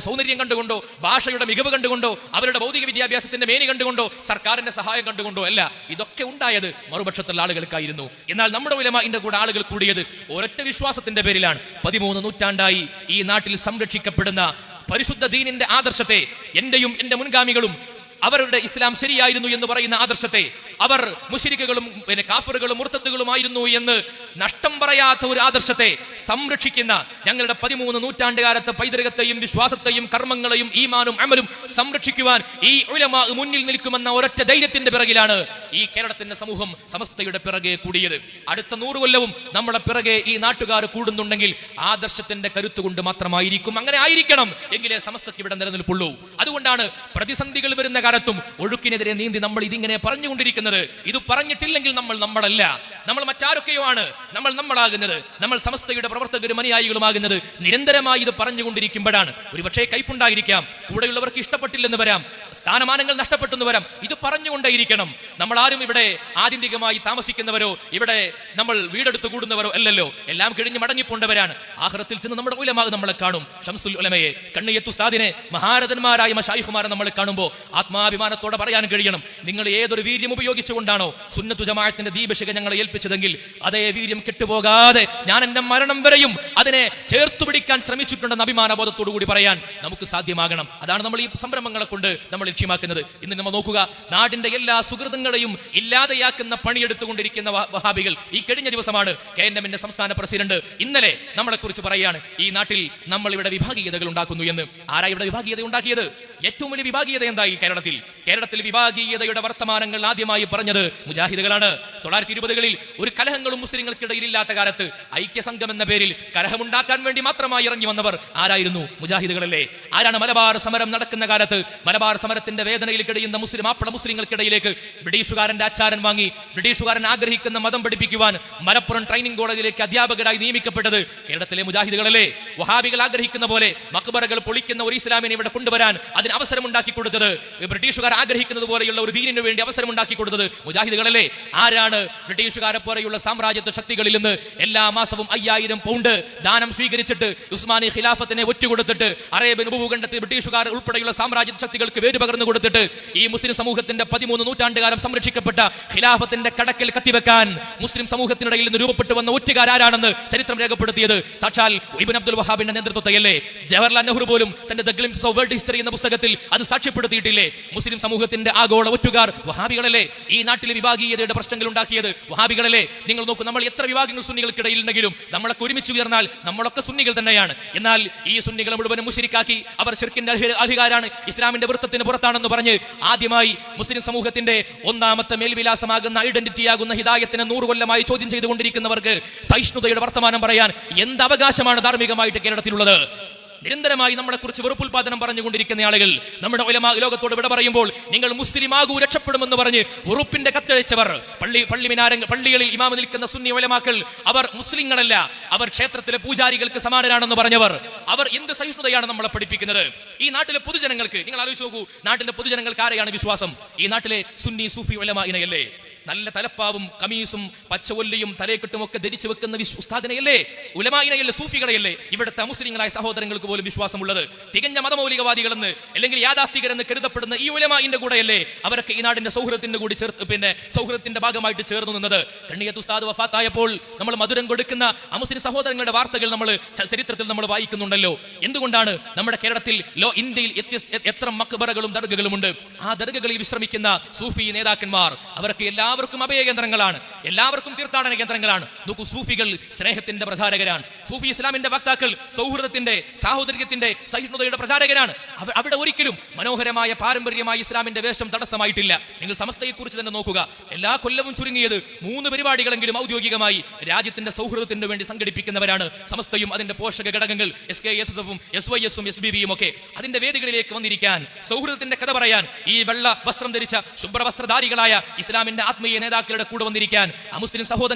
സൗന്ദര്യം കണ്ടുകൊണ്ടോ ഭാഷയുടെ മികവ് കണ്ടുകൊണ്ടോ അവരുടെ ഭൗതിക വിദ്യാഭ്യാസത്തിന്റെ മേനി കണ്ടുകൊണ്ടോ സർക്കാരിന്റെ സഹായം കണ്ടുകൊണ്ടോ അല്ല. ഇതൊക്കെ ഉണ്ടായത് മറുപക്ഷത്തുള്ള ആളുകൾക്കായിരുന്നു. എന്നാൽ നമ്മുടെ ഉലമാഇന്റെ കൂടെ ആളുകൾ കൂടിയത് ഒരൊറ്റ വിശ്വാസത്തിന്റെ പേരിലാണ്. 13 നൂറ്റാണ്ടായി ഈ നാട്ടിൽ സംരക്ഷിക്കപ്പെടുന്ന പരിശുദ്ധ ദീനിന്റെ ആദർശത്തെ, എന്റെയും എന്റെ മുൻഗാമികളും അവരുടെ ഇസ്ലാം ശരിയായിരുന്നു എന്ന് പറയുന്ന ആദർശത്തെ അവർ മുശ്രിക്കുകളും കാഫിറുകളും മുർത്തദ്ദുകളുമായിരുന്നു എന്ന് നഷ്ടം പറയാത്ത ഒരു ആദർശത്തെ സംരക്ഷിക്കുന്ന ഞങ്ങളുടെ 13 നൂറ്റാണ്ടുകാലത്തെ പൈതൃകത്തെയും വിശ്വാസത്തെയും കർമ്മങ്ങളെയും ഈമാനും അമലും സംരക്ഷിക്കുവാൻ ഈ ഉലമാ മുന്നിൽ നിൽക്കുമെന്ന ഒരൊറ്റ ധൈര്യത്തിന്റെ പിറകിലാണ് ഈ കേരളത്തിന്റെ സമൂഹം സമസ്തയുടെ പിറകെ കൂടിയത്. അടുത്ത 100 കൊല്ലവും നമ്മളെ പിറകെ ഈ നാട്ടുകാർ കൂടുന്നുണ്ടെങ്കിൽ ആദർശത്തിന്റെ കരുത്തുകൊണ്ട് മാത്രമായിരിക്കും. അങ്ങനെ ആയിരിക്കണം എങ്കിലേ സമസ്തയ്ക്ക് ഇവിടെ നിലനിൽപ്പുള്ളൂ. അതുകൊണ്ടാണ് പ്രതിസന്ധികൾ വരുന്ന കാലത്തും ഒഴുക്കിനെതിരെ നീന്തി നമ്മൾ ഇതിങ്ങനെ പറഞ്ഞുകൊണ്ടിരിക്കുന്നത്. ഇത് പറഞ്ഞിട്ടില്ലെങ്കിൽ നമ്മൾ നമ്മളല്ല, നമ്മൾ മറ്റാരൊക്കെയോ ആണ്. നമ്മളാകുന്നത്, നമ്മൾ സമസ്തയുടെ പ്രവർത്തകരും അനുയായികളുമാകുന്നത് നിരന്തരമായി ഇത് പറഞ്ഞുകൊണ്ടിരിക്കുമ്പോഴാണ്. ഒരുപക്ഷെ കൈപ്പുണ്ടായിരിക്കാം, കൂടെയുള്ളവർക്ക് ഇഷ്ടപ്പെട്ടില്ലെന്ന് വരാം, സ്ഥാനമാനങ്ങൾ നഷ്ടപ്പെട്ടെന്ന് വരാം. ഇത് പറഞ്ഞുകൊണ്ടേയിരിക്കണം. നമ്മൾ ആരും ഇവിടെ ആത്യന്തികമായി താമസിക്കുന്നവരോ ഇവിടെ നമ്മൾ വീടെടുത്ത് കൂടുന്നവരോ അല്ലല്ലോ. എല്ലാം കഴിഞ്ഞ് മടങ്ങിപ്പോണ്ടവരാണ്. ആഖിറത്തിൽ ചെന്ന് നമ്മുടെ ഉലമാ നമ്മളെ കാണും. ശംസുൽ ഉലമയെ, കണ്ണിയത്ത് ഉസ്താദിനെ, മഹാരഥന്മാരായ മശായിഖുമാരെ നമ്മൾ കാണുമ്പോൾ ആത്മാഭിമാനത്തോടെ പറയാൻ കഴിയണം, നിങ്ങൾ ഏതൊരു വീര്യം ഉപയോഗിച്ചുകൊണ്ടാണോ സുന്നത്തു ജമാഅത്തിന്റെ ദീപശിഖ ഞങ്ങളെ ഏൽപ്പിച്ചതെങ്കിൽ അതേ വീര്യം കെട്ടുപോകാതെ ഞാൻ എന്റെ മരണം വരെയും അതിനെ ചേർത്തു പിടിക്കാൻ ശ്രമിച്ചിട്ടുണ്ടെന്ന് അഭിമാനബോധത്തോടു കൂടി പറയാൻ നമുക്ക് സാധ്യമാകണം. അതാണ് നമ്മൾ ഈ സംരംഭങ്ങളെ കൊണ്ട് നമ്മൾ ലക്ഷ്യമാക്കുന്നത്. ഇന്ന് നമ്മൾ നോക്കുക, നാടിന്റെ എല്ലാ സുഹൃത്തുക്കളെയും ഇല്ലാതെയാക്കുന്ന പണിയെടുത്തുകൊണ്ടിരിക്കുന്ന വഹാബികൾ. ഈ കഴിഞ്ഞ ദിവസമാണ് KNM സംസ്ഥാന പ്രസിഡന്റ് ഇന്നലെ നമ്മളെ കുറിച്ച് പറയുകയാണ്, ഈ നാട്ടിൽ നമ്മൾ ഇവിടെ വിഭാഗീയതകൾ ഉണ്ടാക്കുന്നു എന്ന്. ആരാ ഇവിടെ വിഭാഗീയത ഉണ്ടാക്കിയത്? ഏറ്റവും വലിയ വിഭാഗീയത എന്തായി കേരളത്തിൽ വിഭാഗീയതയുടെ വർത്തമാനങ്ങൾ ആദ്യമായി പറഞ്ഞത് മുജാഹിദുകളാണ്. 1920-കളിൽ ഒരു കലഹങ്ങളും മുസ്ലിങ്ങൾക്കിടയിൽ ഇല്ലാത്ത കാലത്ത് ഐക്യസംഘം എന്ന പേരിൽ കലഹമുണ്ടാക്കാൻ വേണ്ടി മാത്രമായി ഇറങ്ങി വന്നവർ ആരായിരുന്നു? മുജാഹിദുകളല്ലേ. ആരാണ് മലബാർ സമരം നടക്കുന്ന കാലത്ത് മലബാർ സമരത്തിന്റെ വേദനയിൽ കഴിയുന്ന മുസ്ലിങ്ങൾക്കിടയിലേക്ക് ബ്രിട്ടീഷുകാരന്റെ ആചാരൻ വാങ്ങി ബ്രിട്ടീഷുകാരൻ ആഗ്രഹിക്കുന്ന മതം പഠിപ്പിക്കുവാൻ മലപ്പുറം ട്രെയിനിംഗ് കോളേജിലേക്ക് അധ്യാപകരായി നിയമിക്കപ്പെട്ടത് കേരളത്തിലെ മുജാഹിദുകളല്ലേ. വഹാബികൾ ആഗ്രഹിക്കുന്ന പോലെ മക്ബറകൾ പൊളിക്കുന്ന ഒരു ഇസ്ലാമിനെ ഇവിടെ കൊണ്ടുവരാൻ അതിന് അവസരം ഉണ്ടാക്കി കൊടുത്തത്, ബ്രിട്ടീഷുകാർ ആഗ്രഹിക്കുന്നത് പോലെയുള്ള ഒരു ദീനിനു വേണ്ടി അവസരം ഉണ്ടാക്കി കൊടുത്തത് മുജാഹിദുകളല്ലേ. ആരാണ് ബ്രിട്ടീഷുകാരെ പോലെയുള്ള സാമ്രാജ്യത്വ ശക്തികളിൽ നിന്ന് എല്ലാ മാസവും 5000 പൗണ്ട് ദാനം സ്വീകരിച്ചിട്ട് ഉസ്മാനി ഖിലാഫത്തിനെ ഒറ്റുകൊടുത്തിട്ട് അറേബ്യൻ ഉപഭൂഖണ്ഡത്തിൽ ബ്രിട്ടീഷുകാർ ഉൾപ്പെടെയുള്ള സാമ്രാജ്യ ശക്തികൾക്ക് വേര് പകർന്നു കൊടുത്തിട്ട് ഈ മുസ്ലിം സമൂഹത്തിന്റെ 13 നൂറ്റാണ്ടുകാലം സംരക്ഷിക്കപ്പെട്ട ഖിലാഫത്തിന്റെ കടക്കൽ കത്തിവെക്കാൻ മുസ്ലിം സമൂഹത്തിനിടയിൽ നിന്ന് രൂപപ്പെട്ടു വന്ന ഒറ്റുകാരാണെന്ന് ചരിത്രം രേഖപ്പെടുത്തിയത് സാക്ഷാൽ ഇബ്നു അബ്ദുൽ വഹാബിന്റെ നേതൃത്വത്തെയല്ലേ. ജവഹർലാൽ നെഹ്റു പോലും തന്റെ ദ ഗ്ലിംപ്സ് ഓഫ് വേൾഡ് ഹിസ്റ്ററി എന്ന പുസ്തകത്തിൽ അത് സാക്ഷ്യപ്പെടുത്തിയിട്ടില്ലേ. മുസ്ലിം സമൂഹത്തിന്റെ ആഗോള ഒറ്റുകാർ വഹാബികളല്ലേ. ഈ നാട്ടിലെ വിഭാഗീയതയുടെ പ്രശ്നങ്ങൾ ഉണ്ടാക്കിയത് വഹാബികളല്ലേ. നിങ്ങൾ നോക്കൂ, നമ്മൾ എത്ര വിഭാഗങ്ങൾ സുന്നികൾക്കിടയിൽ ഉണ്ടെങ്കിലും നമ്മളൊക്കെ ഒരുമിച്ച് ഉയർന്നാൽ നമ്മളൊക്കെ സുന്നികൾ തന്നെയാണ്. എന്നാൽ ഈ സുന്നികളെ മുഴുവനും മുശ്രിക്കാക്കി അവർ ശിർക്കിന്റെ അധികാരാണ്, ഇസ്ലാമിന്റെ വൃത്തത്തിന് പുറത്താണെന്ന് പറഞ്ഞ് ആദ്യമായി മുസ്ലിം സമൂഹത്തിന്റെ ഒന്നാമത്തെ മേൽവിലാസമാകുന്ന ഐഡന്റിറ്റിയാകുന്ന ഹിദായത്തിനെ 100 കൊല്ലമായി ചോദ്യം ചെയ്തുകൊണ്ടിരിക്കുന്നവർക്ക് സഹിഷ്ണുതയുടെ വർത്തമാനം പറയാൻ എന്ത് അവകാശമാണ് ധാർമ്മികമായിട്ട് കേരളത്തിലുള്ളത്? നിരന്തരമായി നമ്മളെ കുറിച്ച് വെറുപ്പുൽപാദനം പറഞ്ഞുകൊണ്ടിരിക്കുന്ന ആളുകൾ നമ്മുടെ ഉലമാ ലോകത്തോട് വിട പറയുമ്പോൾ നിങ്ങൾ മുസ്ലിം ആകൂ രക്ഷപ്പെടുമെന്ന് പറഞ്ഞ് ഉറുപ്പിന്റെ കത്തഴിച്ചവർ, പള്ളികളിൽ ഇമാമ നിൽക്കുന്ന സുന്നി ഉലമാക്കൾ അവർ മുസ്ലിങ്ങളല്ല, അവർ ക്ഷേത്രത്തിലെ പൂജാരികൾക്ക് സമാനരാണെന്ന് പറഞ്ഞവർ, അവർ എന്ത് സഹിഷ്ണുതയാണ് നമ്മളെ പഠിപ്പിക്കുന്നത്? ഈ നാട്ടിലെ പൊതുജനങ്ങൾക്ക് നിങ്ങൾ ആലോചിച്ച് നോക്കൂ, നാട്ടിലെ പൊതുജനങ്ങൾക്ക് ആരെയാണ് വിശ്വാസം? ഈ നാട്ടിലെ സുന്നി സൂഫി ഉലമാഇനയല്ലേ. നല്ല തലപ്പാവും കമീസും പച്ചവൊല്ലിയും തലയെക്കെട്ടും ഒക്കെ ധരിച്ചു വെക്കുന്ന ഉസ്താദിനെയല്ലേ, ഉലമാഇനയല്ലേ, സൂഫികളെയല്ലേ ഇവിടുത്തെ മുസ്ലിങ്ങളായ സഹോദരങ്ങൾക്ക് പോലും വിശ്വാസമുള്ളത്? തികഞ്ഞ മതമൗലികവാദികളെന്ന് അല്ലെങ്കിൽ യാഥാസ്ഥികരെന്ന് കരുതപ്പെടുന്ന ഈ ഉലമാഇന്റെ കൂടെയല്ലേ അവരൊക്കെ ഈ നാടിന്റെ സൗഹൃദത്തിന്റെ കൂടി സൗഹൃദത്തിന്റെ ഭാഗമായിട്ട് ചേർന്ന് നിന്നത്? കണ്ണിയത്ത് ഉസ്താദ് വഫാത്തായപ്പോൾ നമ്മൾ മധുരം കൊടുക്കുന്ന ആ മുസ്ലിം സഹോദരങ്ങളുടെ വാർത്തകൾ നമ്മൾ ചരിത്രത്തിൽ നമ്മൾ വായിക്കുന്നുണ്ടല്ലോ. എന്തുകൊണ്ടാണ് നമ്മുടെ കേരളത്തിൽ ഇന്ത്യയിൽ എത്ര മക്ബറകളും ദർഗകളുമുണ്ട്? ആ ദർഗകളിൽ വിശ്രമിക്കുന്ന സൂഫി നേതാക്കന്മാർ അവർക്ക് എല്ലാവർക്കും അഭയകേന്ദ്രങ്ങളാണ്, എല്ലാവർക്കും തീർത്ഥാടന കേന്ദ്രങ്ങളാണ്. നോക്കൂ, സൂഫികൾ സ്നേഹത്തിന്റെ പ്രചാരകരാണ്. സൂഫി ഇസ്ലാമിന്റെ വക്താക്കൾ സൗഹൃദത്തിന്റെ, സാഹോദര്യത്തിന്റെ, സഹിഷ്ണുതയുടെ പ്രചാരകരാണ്. അവിടെ ഒരിക്കലും മനോഹരമായ പാരമ്പര്യമായ ഇസ്ലാമിന്റെ വേഷം തടസ്സമായിട്ടില്ല. നിങ്ങൾ സമസ്തയെ കുറിച്ച് തന്നെ നോക്കുക, എല്ലാ കൊല്ലവും ചുരുങ്ങിയത് 3 പരിപാടികളെങ്കിലും ഔദ്യോഗികമായി രാജ്യത്തിന്റെ സൗഹൃദത്തിന് വേണ്ടി സംഘടിപ്പിക്കുന്നവരാണ് സമസ്തയും അതിന്റെ പോഷക ഘടകങ്ങൾ SKSSF-ഉം SYS-ഉം SBB-യും ഒക്കെ. അതിന്റെ വേദികളിലേക്ക് വന്നിരിക്കാൻ, സൗഹൃദത്തിന്റെ കഥ പറയാൻ ഈ വെള്ള വസ്ത്രം ധരിച്ച ശുഭ്രവസ്ത്രധാരികളായ ഇസ്ലാമിന്റെ ആത്മീയ നേതാക്കളുടെ കൂടെ വന്നിരിക്കാൻ മുസ്ലിം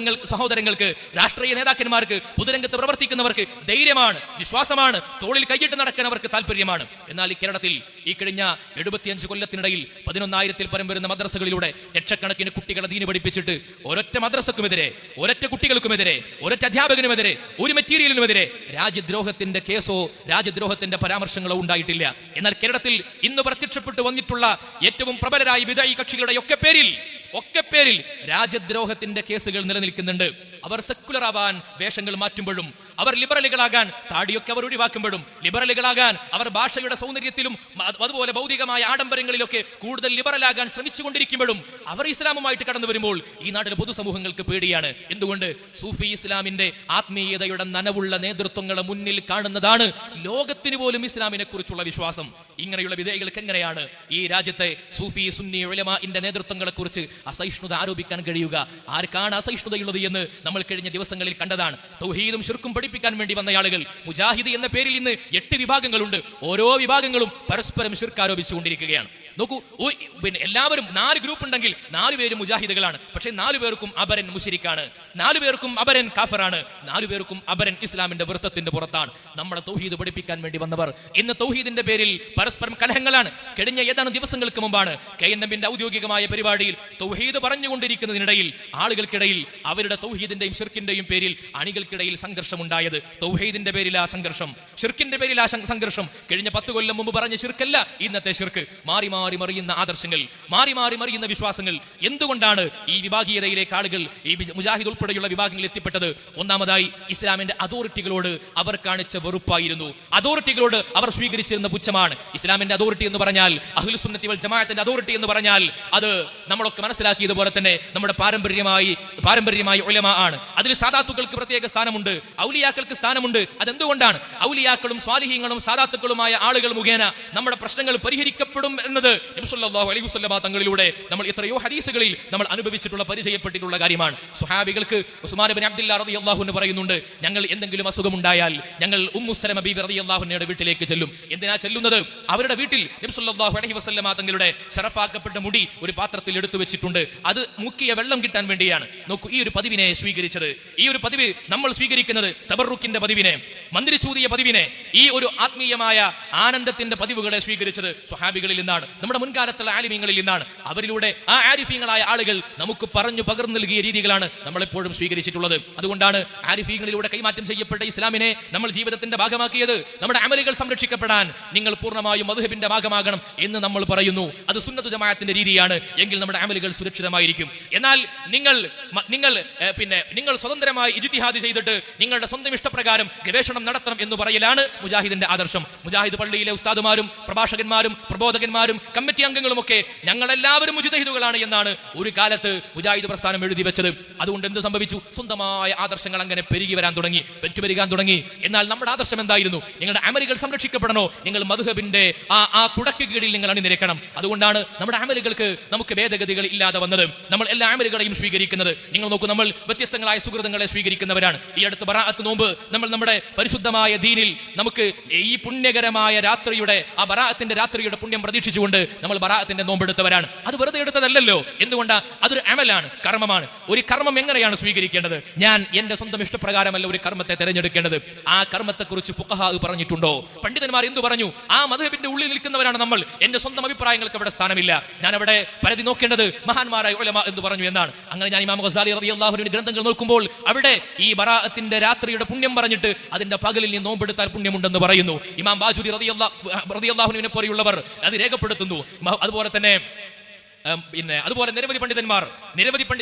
സഹോദരങ്ങൾക്ക്, രാഷ്ട്രീയ നേതാക്കന്മാർക്ക്, പൊതുരംഗത്ത് പ്രവർത്തിക്കുന്നവർക്ക് ധൈര്യമാണ്, വിശ്വാസമാണ്, തോളിൽ കൈയിട്ട് നടക്കാൻ അവർക്ക് താല്പര്യമാണ്. എന്നാൽ ഈ കേരളത്തിൽ ഈ കഴിഞ്ഞ 75 കൊല്ലത്തിനിടയിൽ 11,000-ൽ പരം വരുന്ന മദ്രസകളിലൂടെ ലക്ഷക്കണക്കിന് കുട്ടികളെ ദീന് പഠിപ്പിച്ചിട്ട് ഒരൊറ്റ മദ്രസക്കുമെതിരെ, ഒരൊറ്റ കുട്ടികൾക്കുമെതിരെ, ഒരൊറ്റ അധ്യാപകനുമെതിരെ, ഒരു മെറ്റീരിയലിനുമെതിരെ രാജ്യദ്രോഹത്തിന്റെ കേസോ രാജ്യദ്രോഹത്തിന്റെ പരാമർശങ്ങളോ ഉണ്ടായിട്ടില്ല. എന്നാൽ കേരളത്തിൽ ഇന്ന് പ്രത്യക്ഷപ്പെട്ടു വന്നിട്ടുള്ള ഏറ്റവും പ്രബലരായ വിദായി കക്ഷികളുടെ ഒക്കെ പേരിൽ ഒക്കെ പേരിൽ രാജ്യദ്രോഹത്തിന്റെ കേസുകൾ നിലനിൽക്കുന്നുണ്ട്. അവർ സെക്കുലർ ആവാൻ വേഷങ്ങൾ മാറ്റുമ്പോഴും, അവർ ലിബറലുകളാകാൻ താടിയൊക്കെ അവർ ഒഴിവാക്കുമ്പോഴും, ലിബറലുകളാകാൻ അവർ ഭാഷയുടെ സൗന്ദര്യത്തിലും അതുപോലെ ഭൗതികമായ ആഡംബരങ്ങളിലൊക്കെ കൂടുതൽ ലിബറലാകാൻ ശ്രമിച്ചുകൊണ്ടിരിക്കുമ്പോഴും, അവർ ഇസ്ലാമുമായിട്ട് കടന്നു വരുമ്പോൾ ഈ നാട്ടിലെ പൊതുസമൂഹങ്ങൾക്ക് പേടിയാണ്. എന്തുകൊണ്ട്? സൂഫി ഇസ്ലാമിന്റെ ആത്മീയതയുടെ നനവുള്ള നേതൃത്വങ്ങളെ മുന്നിൽ കാണുന്നതാണ് ലോകത്തിന് പോലും ഇസ്ലാമിനെ കുറിച്ചുള്ള വിശ്വാസം. ഇങ്ങനെയുള്ള വിധേയകൾക്ക് എങ്ങനെയാണ് ഈ രാജ്യത്തെ സൂഫി സുന്നി ഉലമാഇന്റെ നേതൃത്വങ്ങളെ കുറിച്ച് അസഹിഷ്ണുത ആരോപിക്കാൻ കഴിയുക? ആർക്കാണ് അസഹിഷ്ണുതയുള്ളത് എന്ന് നമ്മൾ കഴിഞ്ഞ ദിവസങ്ങളിൽ കണ്ടതാണ്. തൗഹീദും ശിർക്കും പഠിപ്പിക്കാൻ വേണ്ടി വന്ന ആളുകൾ, മുജാഹിദ് എന്ന പേരിൽ ഇന്ന് 8 വിഭാഗങ്ങളുണ്ട്. ഓരോ വിഭാഗങ്ങളും പരസ്പരം ശിർക്ക് ആരോപിച്ചുകൊണ്ടിരിക്കുകയാണ്. നോക്കൂ, പിന്നെ എല്ലാവരും 4 ഗ്രൂപ്പ് ഉണ്ടെങ്കിൽ 4 പേരും മുജാഹിദുകളാണ്. പക്ഷെ 4 പേർക്കും അപരൻ മുശ്രിക്കാണ്, 4 പേർക്കും അപരൻ കാഫറാണ്, 4 പേർക്കും അപരൻ ഇസ്ലാമിന്റെ വൃത്തത്തിന്റെ പുറത്താണ്. നമ്മളെ തൗഹീദ് പഠിപ്പിക്കാൻ വേണ്ടി വന്നവർ ഇന്ന് തൗഹീദിന്റെ പേരിൽ പരസ്പരം കലഹങ്ങളാണ്. കഴിഞ്ഞ ഏതാനും ദിവസങ്ങൾക്ക് മുമ്പാണ് KNMന്റെ ഔദ്യോഗികമായ പരിപാടിയിൽ തൗഹീദ് പറഞ്ഞുകൊണ്ടിരിക്കുന്നതിനിടയിൽ ആളുകൾക്കിടയിൽ അവരുടെ തൗഹീദിന്റെയും ശിർക്കിന്റെയും പേരിൽ അണികൾക്കിടയിൽ സംഘർഷമുണ്ടായത്. തൗഹീദിന്റെ പേരിൽ ആ സംഘർഷം, ശിർക്കിന്റെ പേരിൽ ആ സംഘർഷം. കഴിഞ്ഞ 10 കൊല്ലം മുമ്പ് പറഞ്ഞ ശിർക്കല്ല ഇന്നത്തെ ശിർക്ക്. മാറി മറിയുന്ന ആദർശങ്ങൾ, മാറി മറിയുന്ന വിശ്വാസങ്ങൾ. എന്തുകൊണ്ടാണ് ഈ വിഭാഗീയതയിലേക്ക് ആളുകൾ, ഈ മുജാഹിദ് ഉൾപ്പെടെയുള്ള വിഭാഗങ്ങളിൽ എത്തിപ്പെട്ടത്? ഒന്നാമതായി ഇസ്ലാമിന്റെ അതോറിറ്റികളോട് അവർ കാണിച്ച വെറുപ്പായിരുന്നു. അതോറിറ്റികളോട് അവർ സ്വീകരിച്ചിരുന്ന പുച്ഛമാണ്. ഇസ്ലാമിന്റെ അതോറിറ്റി എന്ന് പറഞ്ഞാൽ, അഹ്ലുസ് സുന്നത്തി വൽ ജമാഅത്തിന്റെ അതോറിറ്റി എന്ന് പറഞ്ഞാൽ, അത് നമ്മളൊക്കെ മനസ്സിലാക്കിയതുപോലെ തന്നെ നമ്മുടെ പാരമ്പര്യമായി ഉലമാ ആണ്. അതിൽ സാദാത്തുക്കൾക്ക് പ്രത്യേക സ്ഥാനമുണ്ട്, ഔലിയാക്കൾക്ക് സ്ഥാനമുണ്ട്. അതെന്തുകൊണ്ടാണ്? ഔലിയാക്കളും സ്വാലിഹീങ്ങളും സാദാത്തുക്കളുമായ ആളുകൾ മുഖേന നമ്മുടെ പ്രശ്നങ്ങൾ പരിഹരിക്കപ്പെടും എന്നത് നബി സല്ലല്ലാഹു അലൈഹി വസല്ലമ തങ്ങളിലൂടെ നമ്മൾ എത്രയോ ഹദീസുകളിൽ നമ്മൾ അനുഭവിച്ചിട്ടുള്ള പരിചയപ്പെട്ടിട്ടുള്ള കാര്യമാണ്. സ്വഹാബികൾക്ക് ഉസ്മാൻ ഇബ്നു അബ്ദുല്ലാ റളിയല്ലാഹു അൻഹു പറയുന്നുണ്ട്, ഞങ്ങൾ എന്തെങ്കിലും അസുഖമുണ്ടായാൽ ഞങ്ങൾ ഉമ്മു സലമ ബീവി റളിയല്ലാഹു അൻഹയുടെ വീട്ടിലേക്ക് ചെല്ലും. എന്തിനാ ചെല്ലുന്നത്? അവരുടെ വീട്ടിൽ നബി സല്ലല്ലാഹു അലൈഹി വസല്ലമ തങ്ങളുടെ ശറഫാക്കപ്പെട്ട മുടി ഒരു പാത്രത്തിൽ എടുത്തു വെച്ചിട്ടുണ്ട്. അത് മുക്കിയ വെള്ളം കിട്ടാൻ വേണ്ടിയാണ്. നോക്കൂ, ഈ ഒരു പതിവിനെ സ്വീകരിച്ചത്, ഈ ഒരു പതിവ് നമ്മൾ സ്വീകരിക്കുന്നത്, തബറുക്കിന്റെ പതിവിനെ, മന്ത്രിച്ചൂതിയ പതിവിനെ, ഈ ഒരു ആത്മീയമായ ആനന്ദത്തിന്റെ പതിവുകളെ സ്വീകരിച്ചത് സ്വഹാബികളിൽ നിന്നാണ്, നമ്മുടെ മുൻകാലത്തുള്ള ആലിമീങ്ങളിൽ നിന്നാണ്. അവരിലൂടെ ആ ആരിഫീങ്ങളായ ആളുകൾ നമുക്ക് പറഞ്ഞു പകർന്നു നൽകിയ രീതികളാണ് നമ്മൾ എപ്പോഴും സ്വീകരിച്ചിട്ടുള്ളത്. അതുകൊണ്ടാണ് ആരിഫീങ്ങളിലൂടെ കൈമാറ്റം ചെയ്യപ്പെട്ട ഇസ്ലാമിനെ നമ്മൾ ജീവിതത്തിന്റെ ഭാഗമാക്കിയത്. നമ്മുടെ അമലുകൾ സംരക്ഷിക്കപ്പെടാൻ നിങ്ങൾ പൂർണ്ണമായും മദ്ഹബിന്റെ ഭാഗമാകണം എന്ന് നമ്മൾ പറയുന്നു. അത് സുന്നത്ത് ജമാഅത്തിന്റെ രീതിയാണ്. എങ്കിൽ നമ്മുടെ അമലുകൾ സുരക്ഷിതമായിരിക്കും. എന്നാൽ നിങ്ങൾ സ്വതന്ത്രമായി ഇജ്തിഹാദ് ചെയ്തിട്ട് നിങ്ങളുടെ സ്വന്തം ഇഷ്ടപ്രകാരം ഗവേഷണം നടത്തണം എന്ന് പറയലാണ് മുജാഹിദിന്റെ ആദർശം. മുജാഹിദ് പള്ളിയിലെ ഉസ്താദുമാരും പ്രഭാഷകന്മാരും പ്രബോധകന്മാരും കമ്മിറ്റി അംഗങ്ങളുമൊക്കെ ഞങ്ങളെല്ലാവരും മുജ്തഹിദുകളാണ് എന്നാണ് ഒരു കാലത്ത് മുജാഹിദ് പ്രസ്ഥാനം എഴുതി വെച്ചത്. അതുകൊണ്ട് എന്ത് സംഭവിച്ചു? സ്വന്തമായ ആദർശങ്ങൾ അങ്ങനെ പെരുകി വരാൻ തുടങ്ങി, പെറ്റുപെരുകാൻ തുടങ്ങി. എന്നാൽ നമ്മുടെ ആദർശം എന്തായിരുന്നു? നിങ്ങളുടെ അമലുകൾ സംരക്ഷിക്കപ്പെടണോ? നിങ്ങൾ മദ്ഹബിന്റെ ആ കുടക്ക് കീഴിൽ നിങ്ങൾ അണിനിരക്കണം. അതുകൊണ്ടാണ് നമ്മുടെ അമലുകൾക്ക് നമുക്ക് ഭേദഗതികൾ ഇല്ലാതെ വന്നത്. നമ്മൾ എല്ലാ അമലുകളെയും സ്വീകരിക്കുന്നത്. നിങ്ങൾ നോക്കൂ, നമ്മൾ വ്യത്യസ്തങ്ങളായ സുഹൃത്തുക്കളെ സ്വീകരിക്കുന്നവരാണ്. ഈ അടുത്ത് ബറാഅത്ത് നോമ്പ് നമ്മൾ നമ്മുടെ പരിശുദ്ധമായ ദീനിൽ നമുക്ക് ഈ പുണ്യകരമായ രാത്രിയുടെ, ആ ബറാഅത്തിന്റെ രാത്രിയുടെ പുണ്യം പ്രതീക്ഷിച്ചുകൊണ്ട് നമ്മൾ ബറാഅത്തിന്റെ നോമ്പെടുത്തവരാണ്. അത് വെറുതെ എടുത്തതല്ലല്ലോ. എന്തുകൊണ്ടാ? അതൊരു അമലാണ്, കർമ്മമാണ്. ഒരു കർമ്മം എങ്ങനെയാണ് സ്വീകരിക്കേണ്ടത്? ഞാൻ എന്റെ സ്വന്തം ഇഷ്ടപ്രകാരമല്ല ഒരു കർമ്മത്തെ തെരഞ്ഞെടുക്കേണ്ടത്. ആ കർമ്മത്തെക്കുറിച്ച് ഫുഖഹാ പറഞ്ഞിട്ടുണ്ടോ? പണ്ഡിതന്മാർ എന്തു പറഞ്ഞു? ആ മദ്ഹബിന്റെ ഉള്ളിൽ നിൽക്കുന്നവരാണ് നമ്മൾ. എന്റെ സ്വന്തം അഭിപ്രായങ്ങൾക്ക് അവിടെ സ്ഥാനമില്ല. ഞാൻ അവിടെ പരിധി നോക്കേണ്ടത് മഹാന്മാരായ ഉലമാ എന്ന് പറഞ്ഞു എന്നാണ്. അങ്ങനെ ഞാൻ ഇമാം ഗസാലി റളിയല്ലാഹു അൻഹുവിന്റെ ഗ്രന്ഥങ്ങൾ നോക്കുമ്പോൾ അവിടെ ഈ ബറാഅത്തിന്റെ രാത്രിയുടെ പുണ്യം പറഞ്ഞിട്ട് അതിന്റെ പകലിൽ നിന്ന് നോമ്പെടുത്താൽ പുണ്യമുണ്ടെന്ന് പറയുന്നു. ഇമാം ബാജുരി റളിയല്ലാഹു അൻഹുവിനെ പോലെയുള്ളവർ അത് രേഖപ്പെടുത്തുന്നു. അതുപോലെ തന്നെ അതുപോലെ നിരവധി പണ്ഡിതന്മാർ,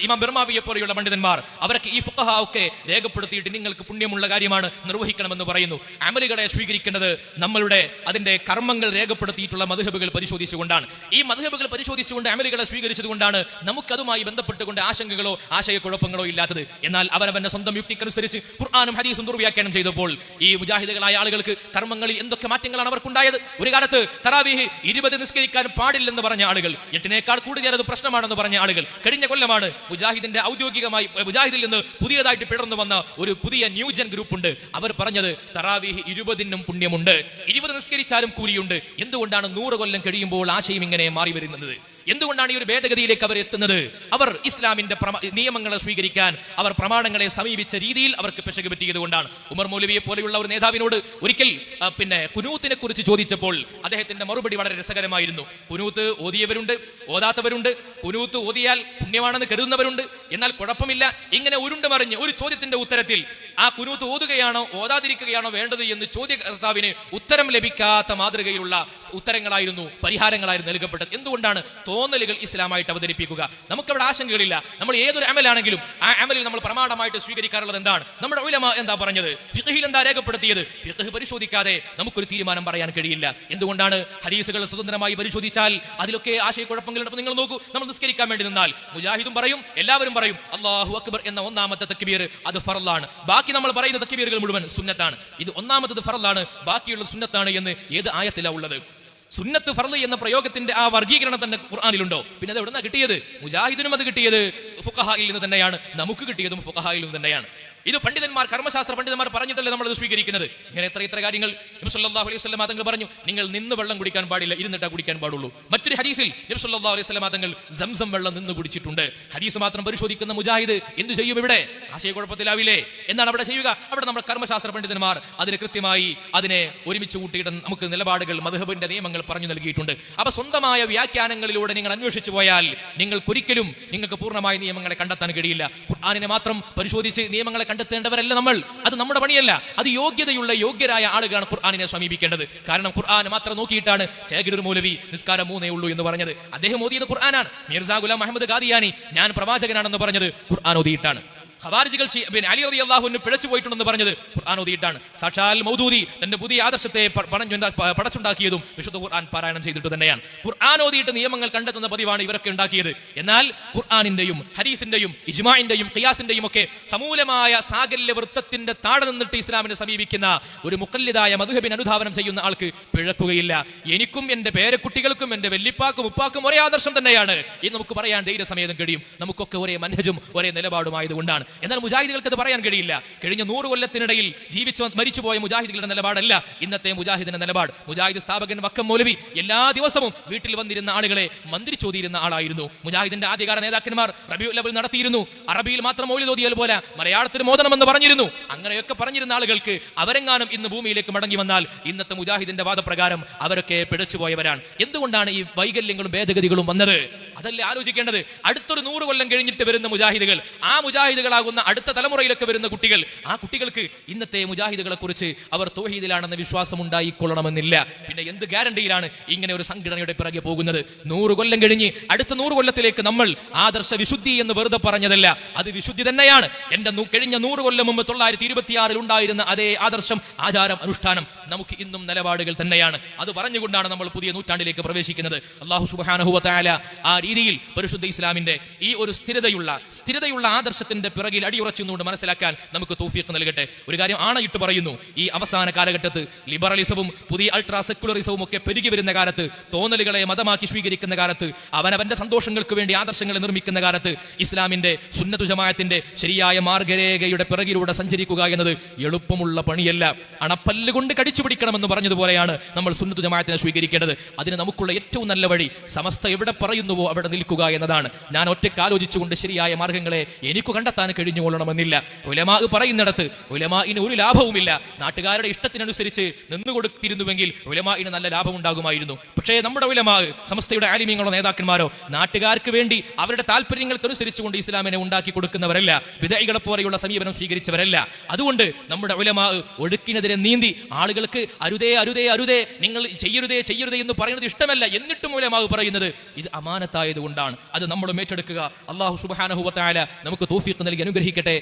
ഇമാം ബിർമാവിയെ പോലെയുള്ള പണ്ഡിതന്മാർ, അവരൊക്കെ ഈ ഫുഖഹാ ഒക്കെ രേഖപ്പെടുത്തിയിട്ട് നിങ്ങൾക്ക് പുണ്യമുള്ള കാര്യമാണ്, നിർവഹിക്കണമെന്ന് പറയുന്നു. അമലുകളെ സ്വീകരിക്കേണ്ടത് നമ്മളുടെ അതിന്റെ കർമ്മങ്ങൾ രേഖപ്പെടുത്തിയിട്ടുള്ള മദ്ഹബുകൾ പരിശോധിച്ചുകൊണ്ടാണ്. ഈ മദ്ഹബുകൾ പരിശോധിച്ചുകൊണ്ട് അമലുകളെ സ്വീകരിച്ചതുകൊണ്ടാണ് നമുക്കതുമായി ബന്ധപ്പെട്ടുകൊണ്ട് ആശങ്കകളോ ആശയക്കുഴപ്പങ്ങളോ ഇല്ലാത്തത്. എന്നാൽ അവരവന്റെ സ്വന്തം യുക്തിക്കനുസരിച്ച് ഖുർആനും ഹദീസും ദുർവ്യാഖ്യാനം ചെയ്തപ്പോൾ ഈ മുജാഹിദുകളായ ആളുകൾക്ക് കർമ്മങ്ങളിൽ എന്തൊക്കെ മാറ്റങ്ങളാണ് അവർക്കുണ്ടായത്? ഒരു കാലത്ത് തറാവീഹ് 20 നിസ്കരിക്കാൻ പാടില്ലെന്ന് പറഞ്ഞ ആളുകൾ, 8 കൂടുതൽ അത് പ്രശ്നമാണെന്ന് പറഞ്ഞ ആളുകൾ, കഴിഞ്ഞ കൊല്ലമാണ് മുജാഹിദിന്റെ ഔദ്യോഗികമായി മുജാഹിദിൽ നിന്ന് പുതിയതായിട്ട് പിളർന്നു വന്ന ഒരു പുതിയ ന്യൂജൻ ഗ്രൂപ്പ് ഉണ്ട്. അവർ പറഞ്ഞത് തറാവീഹ് 20 പുണ്യമുണ്ട്, 20 നിസ്കരിച്ചാലും കൂലിയുണ്ട്. എന്തുകൊണ്ടാണ് 100 കൊല്ലം കഴിയുമ്പോൾ ആശയം ഇങ്ങനെ മാറി വരുന്നത്? എന്തുകൊണ്ടാണ് ഈ ഒരു ഭേദഗതിയിലേക്ക് അവർ എത്തുന്നത്? അവർ ഇസ്ലാമിന്റെ നിയമങ്ങളെ സ്വീകരിക്കാൻ അവർ പ്രമാണങ്ങളെ സമീപിച്ച രീതിയിൽ അവർക്ക് പിശക് പറ്റിയത് കൊണ്ടാണ്. ഉമർ മൗലവിയെ പോലെയുള്ള ഒരു നേതാവിനോട് ഒരിക്കൽ കുനൂത്തിനെ കുറിച്ച് ചോദിച്ചപ്പോൾ അദ്ദേഹത്തിന്റെ മറുപടി വളരെ രസകരമായിരുന്നു. കുനൂത്ത് ഓതിയവരുണ്ട്, ഓതാത്തവരുണ്ട്. കുനൂത്ത് ഓതിയാൽ പുണ്യമാണെന്ന് കരുതുന്നവരുണ്ട്. എന്നാൽ കുഴപ്പമില്ല. ഇങ്ങനെ ഉരുണ്ട് മറിഞ്ഞ് ഒരു ചോദ്യത്തിന്റെ ഉത്തരത്തിൽ ആ കുനൂത്ത് ഓതുകയാണോ ഓതാതിരിക്കുകയാണോ വേണ്ടത് എന്ന് ചോദ്യകർത്താവിന് ഉത്തരം ലഭിക്കാത്ത മാതൃകയിലുള്ള ഉത്തരങ്ങളായിരുന്നു, പരിഹാരങ്ങളായിരുന്നു നൽകപ്പെട്ടത്. എന്തുകൊണ്ടാണ്? തോന്നലുകൾ ഇസ്ലാമായിട്ട് അവതരിപ്പിക്കുക. നമുക്കവിടെ ആശങ്കകളില്ല. നമ്മൾ ഏതൊരു അമലാണെങ്കിലും ആ അമലിൽ നമ്മൾ പ്രമാണമായിട്ട് സ്വീകരിക്കാറുള്ളത് എന്താണ്? നമ്മുടെ ഉലമാ എന്താ പറഞ്ഞത്, ഫിഖ്ഹിൽ എന്താ രേഖപ്പെടുത്തിയത്, ഫിഖ്ഹ് പരിശോധിക്കാതെ നമുക്കൊരു തീരുമാനം പറയാൻ കഴിയില്ല. എന്തുകൊണ്ടാണ്? ഹദീസുകൾ സ്വതന്ത്രമായി പരിശോധിച്ചാൽ അതിലൊക്കെ ആശയക്കുഴപ്പങ്ങളുണ്ട്. നിങ്ങൾ നോക്കൂ, നമ്മൾ നിസ്കരിക്കാൻ വേണ്ടി നിന്നാൽ മുജാഹിദും പറയും, എല്ലാവരും പറയും അല്ലാഹു അക്ബർ എന്ന ഒന്നാമത്തെ തക്ബീർ അത് ഫർളാണ്. ബാക്കി നമ്മൾ പറയുന്ന തക്ബീറുകൾ മുഴുവൻ സുന്നത്താണ്. ഇത് ഒന്നാമത്തത് ഫർളാണ്, ബാക്കിയുള്ള സുന്നത്താണ് എന്ന് ഏത് ആയത്തിലാണ് ഉള്ളത്? സുന്നത്ത് ഫർള് എന്ന പ്രയോഗത്തിന്റെ ആ വർഗീകരണം തന്നെ ഖുർആനിലുണ്ടോ? പിന്നെ അത് എവിടുന്നാ കിട്ടിയത്? മുജാഹിദിനും അത് കിട്ടിയത് ഫുഖഹായിൽ നിന്ന് തന്നെയാണ്, നമുക്ക് കിട്ടിയതും ഫുഖഹായിൽ നിന്ന് തന്നെയാണ്. ഇത് പണ്ഡിതന്മാർ, കർമ്മശാസ്ത്ര പണ്ഡിതന്മാർ പറഞ്ഞിട്ടല്ലേ നമ്മൾ സ്വീകരിക്കുന്നത്. ഇങ്ങനെ എത്ര കാര്യങ്ങൾ നബി സല്ലല്ലാഹു അലൈഹി വസല്ലം തങ്ങൾ പറഞ്ഞു, നിങ്ങൾ നിന്ന് വെള്ളം കുടിക്കാൻ പാടില്ല, ഇരുന്നിട്ടാ കുടിക്കാൻ പാടുള്ളൂ. മറ്റൊരു ഹദീസിൽ നബി സല്ലല്ലാഹു അലൈഹി വസല്ലം തങ്ങൾ സംസം വെള്ളം നിന്ന് കുടിച്ചിട്ടുണ്ട്. ഹദീസ് മാത്രം പരിശോധിക്കുന്ന മുജാഹിദ് എന്തു ചെയ്യും? ഇവിടെ ആശയക്കുഴപ്പത്തിലാവില്ലേ? എന്നാണ് അവിടെ ചെയ്യുക. അവിടെ നമ്മൾ കർമ്മശാസ്ത്ര പണ്ഡിതന്മാർ അതിന് കൃത്യമായി അതിനെ ഒരുമിച്ച് കൂട്ടിയിട്ട് നമുക്ക് നിലപാടുകൾ, മദ്ഹബിന്റെ നിയമങ്ങൾ പറഞ്ഞു നൽകിയിട്ടുണ്ട്. അപ്പൊ സ്വന്തമായ വ്യാഖ്യാനങ്ങളിലൂടെ നിങ്ങൾ അന്വേഷിച്ചു പോയാൽ നിങ്ങൾക്ക് പൂർണ്ണമായ നിയമങ്ങളെ കണ്ടെത്താൻ കഴിയില്ല. ഖുർആനിനെ മാത്രം പരിശോധിച്ച് നിയമങ്ങളെ കണ്ടെത്തേണ്ടവരല്ല നമ്മൾ. അത് നമ്മുടെ പണിയല്ല. അത് യോഗ്യരായ ആളുകളാണ് ഖുർആനിനെ സമീപിക്കേണ്ടത്. കാരണം ഖുർആൻ മാത്രം നോക്കിയിട്ടാണ് ശേഖർ മൗലവി നിസ്കാരം 3 ഉള്ളൂ എന്ന് പറഞ്ഞത്. അദ്ദേഹം ഓതിയത് ഖുർആനാണ്. മിർസാ ഗുലാം അഹമ്മദ് ഖാദിയാനി ഞാൻ പ്രവാചകനാണെന്ന് പറഞ്ഞത് ഖുർആൻ ഓതിയിട്ടാണ്. ഖവാരിജികൾ അലി റളിയല്ലാഹു അൻഹു പിഴച്ചു പോയിട്ടുണ്ടെന്ന് പറഞ്ഞത് ഖുർആൻ ഓതിയിട്ടാണ്. സാക്ഷാൽ മൗദൂദി തന്റെ പുതിയ ആദർശത്തെ പടച്ചുണ്ടാക്കിയതും വിശുദ്ധ ഖുർആൻ പാരായണം ചെയ്തിട്ട് തന്നെയാണ്. ഖുർആൻ ഓതിയിട്ട് നിയമങ്ങൾ കണ്ടെത്തുന്ന പതിവാണ് ഇവരൊക്കെ ഉണ്ടാക്കിയത്. എന്നാൽ ഖുർആനിന്റെയും ഹദീസിന്റെയും ഇജ്മാഇന്റെയും ഖിയാസിന്റെയും ഒക്കെ സമൂലമായ സാകല്യ വൃത്തത്തിന്റെ താഴെ നിന്നിട്ട് ഇസ്ലാമിനെ സമീപിക്കുന്ന ഒരു മുഖല്ലിദായ മദ്ഹബിനെ അനുധാവനം ചെയ്യുന്ന ആൾക്ക് പിഴക്കുകയില്ല. എനിക്കും എന്റെ പേരക്കുട്ടികൾക്കും എന്റെ വല്ലിപ്പാക്കും ഉപ്പാക്കും ഒരേ ആദർശം തന്നെയാണ് എന്ന് നമുക്ക് പറയാൻ ധൈര്യസമേതം കഴിയും. നമുക്കൊക്കെ ഒരേ മനഹജും ഒരേ നിലപാടുമായതുകൊണ്ടാണ്. എന്നാൽ മുജാഹിദുകൾക്ക് അത് പറയാൻ കഴിയില്ല. കഴിഞ്ഞ 100 കൊല്ലത്തിനിടയിൽ മരിച്ചുപോയ മുജാഹിദുകളുടെ നിലപാടല്ല ഇന്നത്തെ മുജാഹിദിന്റെ നിലപാട്. മുജാഹിദ് സ്ഥാപകൻ വക്കം മൗലവി എല്ലാ ദിവസവും വീട്ടിൽ വന്നിരുന്ന ആളുകളെ മന്ത്രിച്ചോതിയിരുന്ന ആളായിരുന്നു. മുജാഹിദിന്റെ ആദ്യകാല നേതാക്കന്മാർ റബീഉൽ അവ്വൽ നടത്തിയിരുന്നു. അറബിയിൽ മാത്രം മൗലിദ് ഓതിയാൽ പോലെ മലയാളത്തിൽ മോദനമെന്ന് പറഞ്ഞിരുന്നു. അങ്ങനെയൊക്കെ പറഞ്ഞിരുന്ന ആളുകൾക്ക് അവരെങ്ങാനും ഇന്ന് ഭൂമിയിലേക്ക് മടങ്ങി വന്നാൽ ഇന്നത്തെ മുജാഹിദിന്റെ വാദപ്രകാരം അവരൊക്കെ പിഴച്ചുപോയവരാണ്. എന്തുകൊണ്ടാണ് ഈ വൈകല്യങ്ങളും ഭേദഗതികളും വന്നത്? അതല്ലേ ആലോചിക്കേണ്ടത്. അടുത്തൊരു 100 കൊല്ലം കഴിഞ്ഞിട്ട് വരുന്ന മുജാഹിദുകൾ, ആ മുജാഹിദുകളാകുന്ന അടുത്ത തലമുറയിലൊക്കെ വരുന്ന കുട്ടികൾ, ആ കുട്ടികൾക്ക് ഇന്നത്തെ മുജാഹിദുകളെ കുറിച്ച് അവർ തൗഹീദിലാണെന്ന വിശ്വാസം ഉണ്ടായിക്കൊള്ളണമെന്നില്ല. പിന്നെ എന്ത് ഗ്യാരണ്ടിയിലാണ് ഇങ്ങനെ ഒരു സംഘടനയുടെ പിറകെ പോകുന്നത്? 100 കൊല്ലം കഴിഞ്ഞ് അടുത്ത 100 കൊല്ലത്തിലേക്ക് നമ്മൾ ആദർശ വിശുദ്ധി എന്ന് വെറുതെ പറഞ്ഞതല്ല, അത് വിശുദ്ധി തന്നെയാണ്. എന്റെ കഴിഞ്ഞ 100 കൊല്ലം മുമ്പ് 926 ഉണ്ടായിരുന്ന അതേ ആദർശം, ആചാരം, അനുഷ്ഠാനം നമുക്ക് ഇന്നും നിലപാടുകൾ തന്നെയാണ്. അത് പറഞ്ഞുകൊണ്ടാണ് നമ്മൾ പുതിയ നൂറ്റാണ്ടിലേക്ക് പ്രവേശിക്കുന്നത്. അല്ലാഹു സുബ്ഹാനഹു വ തആല ആ രീതിയിൽ പരിശുദ്ധ ഇസ്ലാമിന്റെ ഈ ഒരു സ്ഥിരതയുള്ള ആദർശത്തിന്റെ പിറകിൽ അടിയുറച്ചുകൊണ്ട് മനസ്സിലാക്കാൻ നമുക്ക് തൗഫീഖ് നൽകട്ടെ. ഒരു കാര്യം ആണയിട്ട് പറയുന്നു, ഈ അവസാന കാലഘട്ടത്ത് ലിബറലിസവും പുതിയ അൾട്രാ സെക്കുലറിസവും ഒക്കെ പെരുകി വരുന്ന കാലത്ത്, തോന്നലുകളെ മതമാക്കി സ്വീകരിക്കുന്ന കാലത്ത്, അവനവന്റെ സന്തോഷങ്ങൾക്ക് വേണ്ടി ആദർശങ്ങളെ നിർമ്മിക്കുന്ന കാലത്ത് ഇസ്ലാമിന്റെ സുന്നത്തു ജമാഅത്തിന്റെ ശരിയായ മാർഗരേഖയുടെ പിറകിലൂടെ സഞ്ചരിക്കുക എന്നത് എളുപ്പമുള്ള പണിയല്ല. അണപ്പല്ല് കൊണ്ട് കടിച്ചു പിടിക്കണമെന്ന് പറഞ്ഞതുപോലെയാണ് നമ്മൾ സുന്നത്തു ജമാഅത്തിനെ സ്വീകരിക്കേണ്ടത്. അതിന് നമുക്കുള്ള ഏറ്റവും നല്ല വഴി സമസ്ത എവിടെ പറയുന്നുവോ അവിടെ നിൽക്കുക എന്നതാണ്. ഞാൻ ഒറ്റയ്ക്ക് ആലോചിച്ചുകൊണ്ട് ശരിയായ മാർഗങ്ങളെ എനിക്ക് കണ്ടെത്താൻ കഴിഞ്ഞുകൊള്ളണമെന്നില്ല. ഉലമാ പറയുന്നിടത്ത് ഉലമാഇന് ഒരു ലാഭവുമില്ല. നാട്ടുകാരുടെ ഇഷ്ടത്തിനനുസരിച്ച് നിന്നുകൊടുത്തിരുന്നുവെങ്കിൽ ഉലമാഇന് നല്ല ലാഭം ഉണ്ടാകുമായിരുന്നു. പക്ഷേ നമ്മുടെ ഉലമാ, സമസ്തയുടെ ആലിമീങ്ങളോ നേതാക്കന്മാരോ നാട്ടുകാർക്ക് വേണ്ടി അവരുടെ താല്പര്യങ്ങൾക്കനുസരിച്ചുകൊണ്ട് ഇസ്ലാമിനെ ഉണ്ടാക്കി കൊടുക്കുന്നവരല്ല, ബിദഈകളെ പോലെയുള്ള സമീപനം സ്വീകരിച്ചവരല്ല. അതുകൊണ്ട് നമ്മുടെ ഉലമാ ഒഴുക്കിനെതിരെ നീന്തി ആളുകൾക്ക് അരുതേ അരുതേ അരുതേ, നിങ്ങൾ ചെയ്യരുതേ എന്ന് പറയുന്നത് ഇഷ്ടമല്ല, എന്നിട്ടും ഉലമാ പറയുന്നത് ഇത് അമാനത്തായതുകൊണ്ടാണ്. അത് നമ്മൾ ഏറ്റെടുക്കുക. അല്ലാഹു സുബ്ഹാനഹു വ തആല നമുക്ക് തൗഫീഖ് നൽകി അനുഗ്രഹിക്കട്ടെ.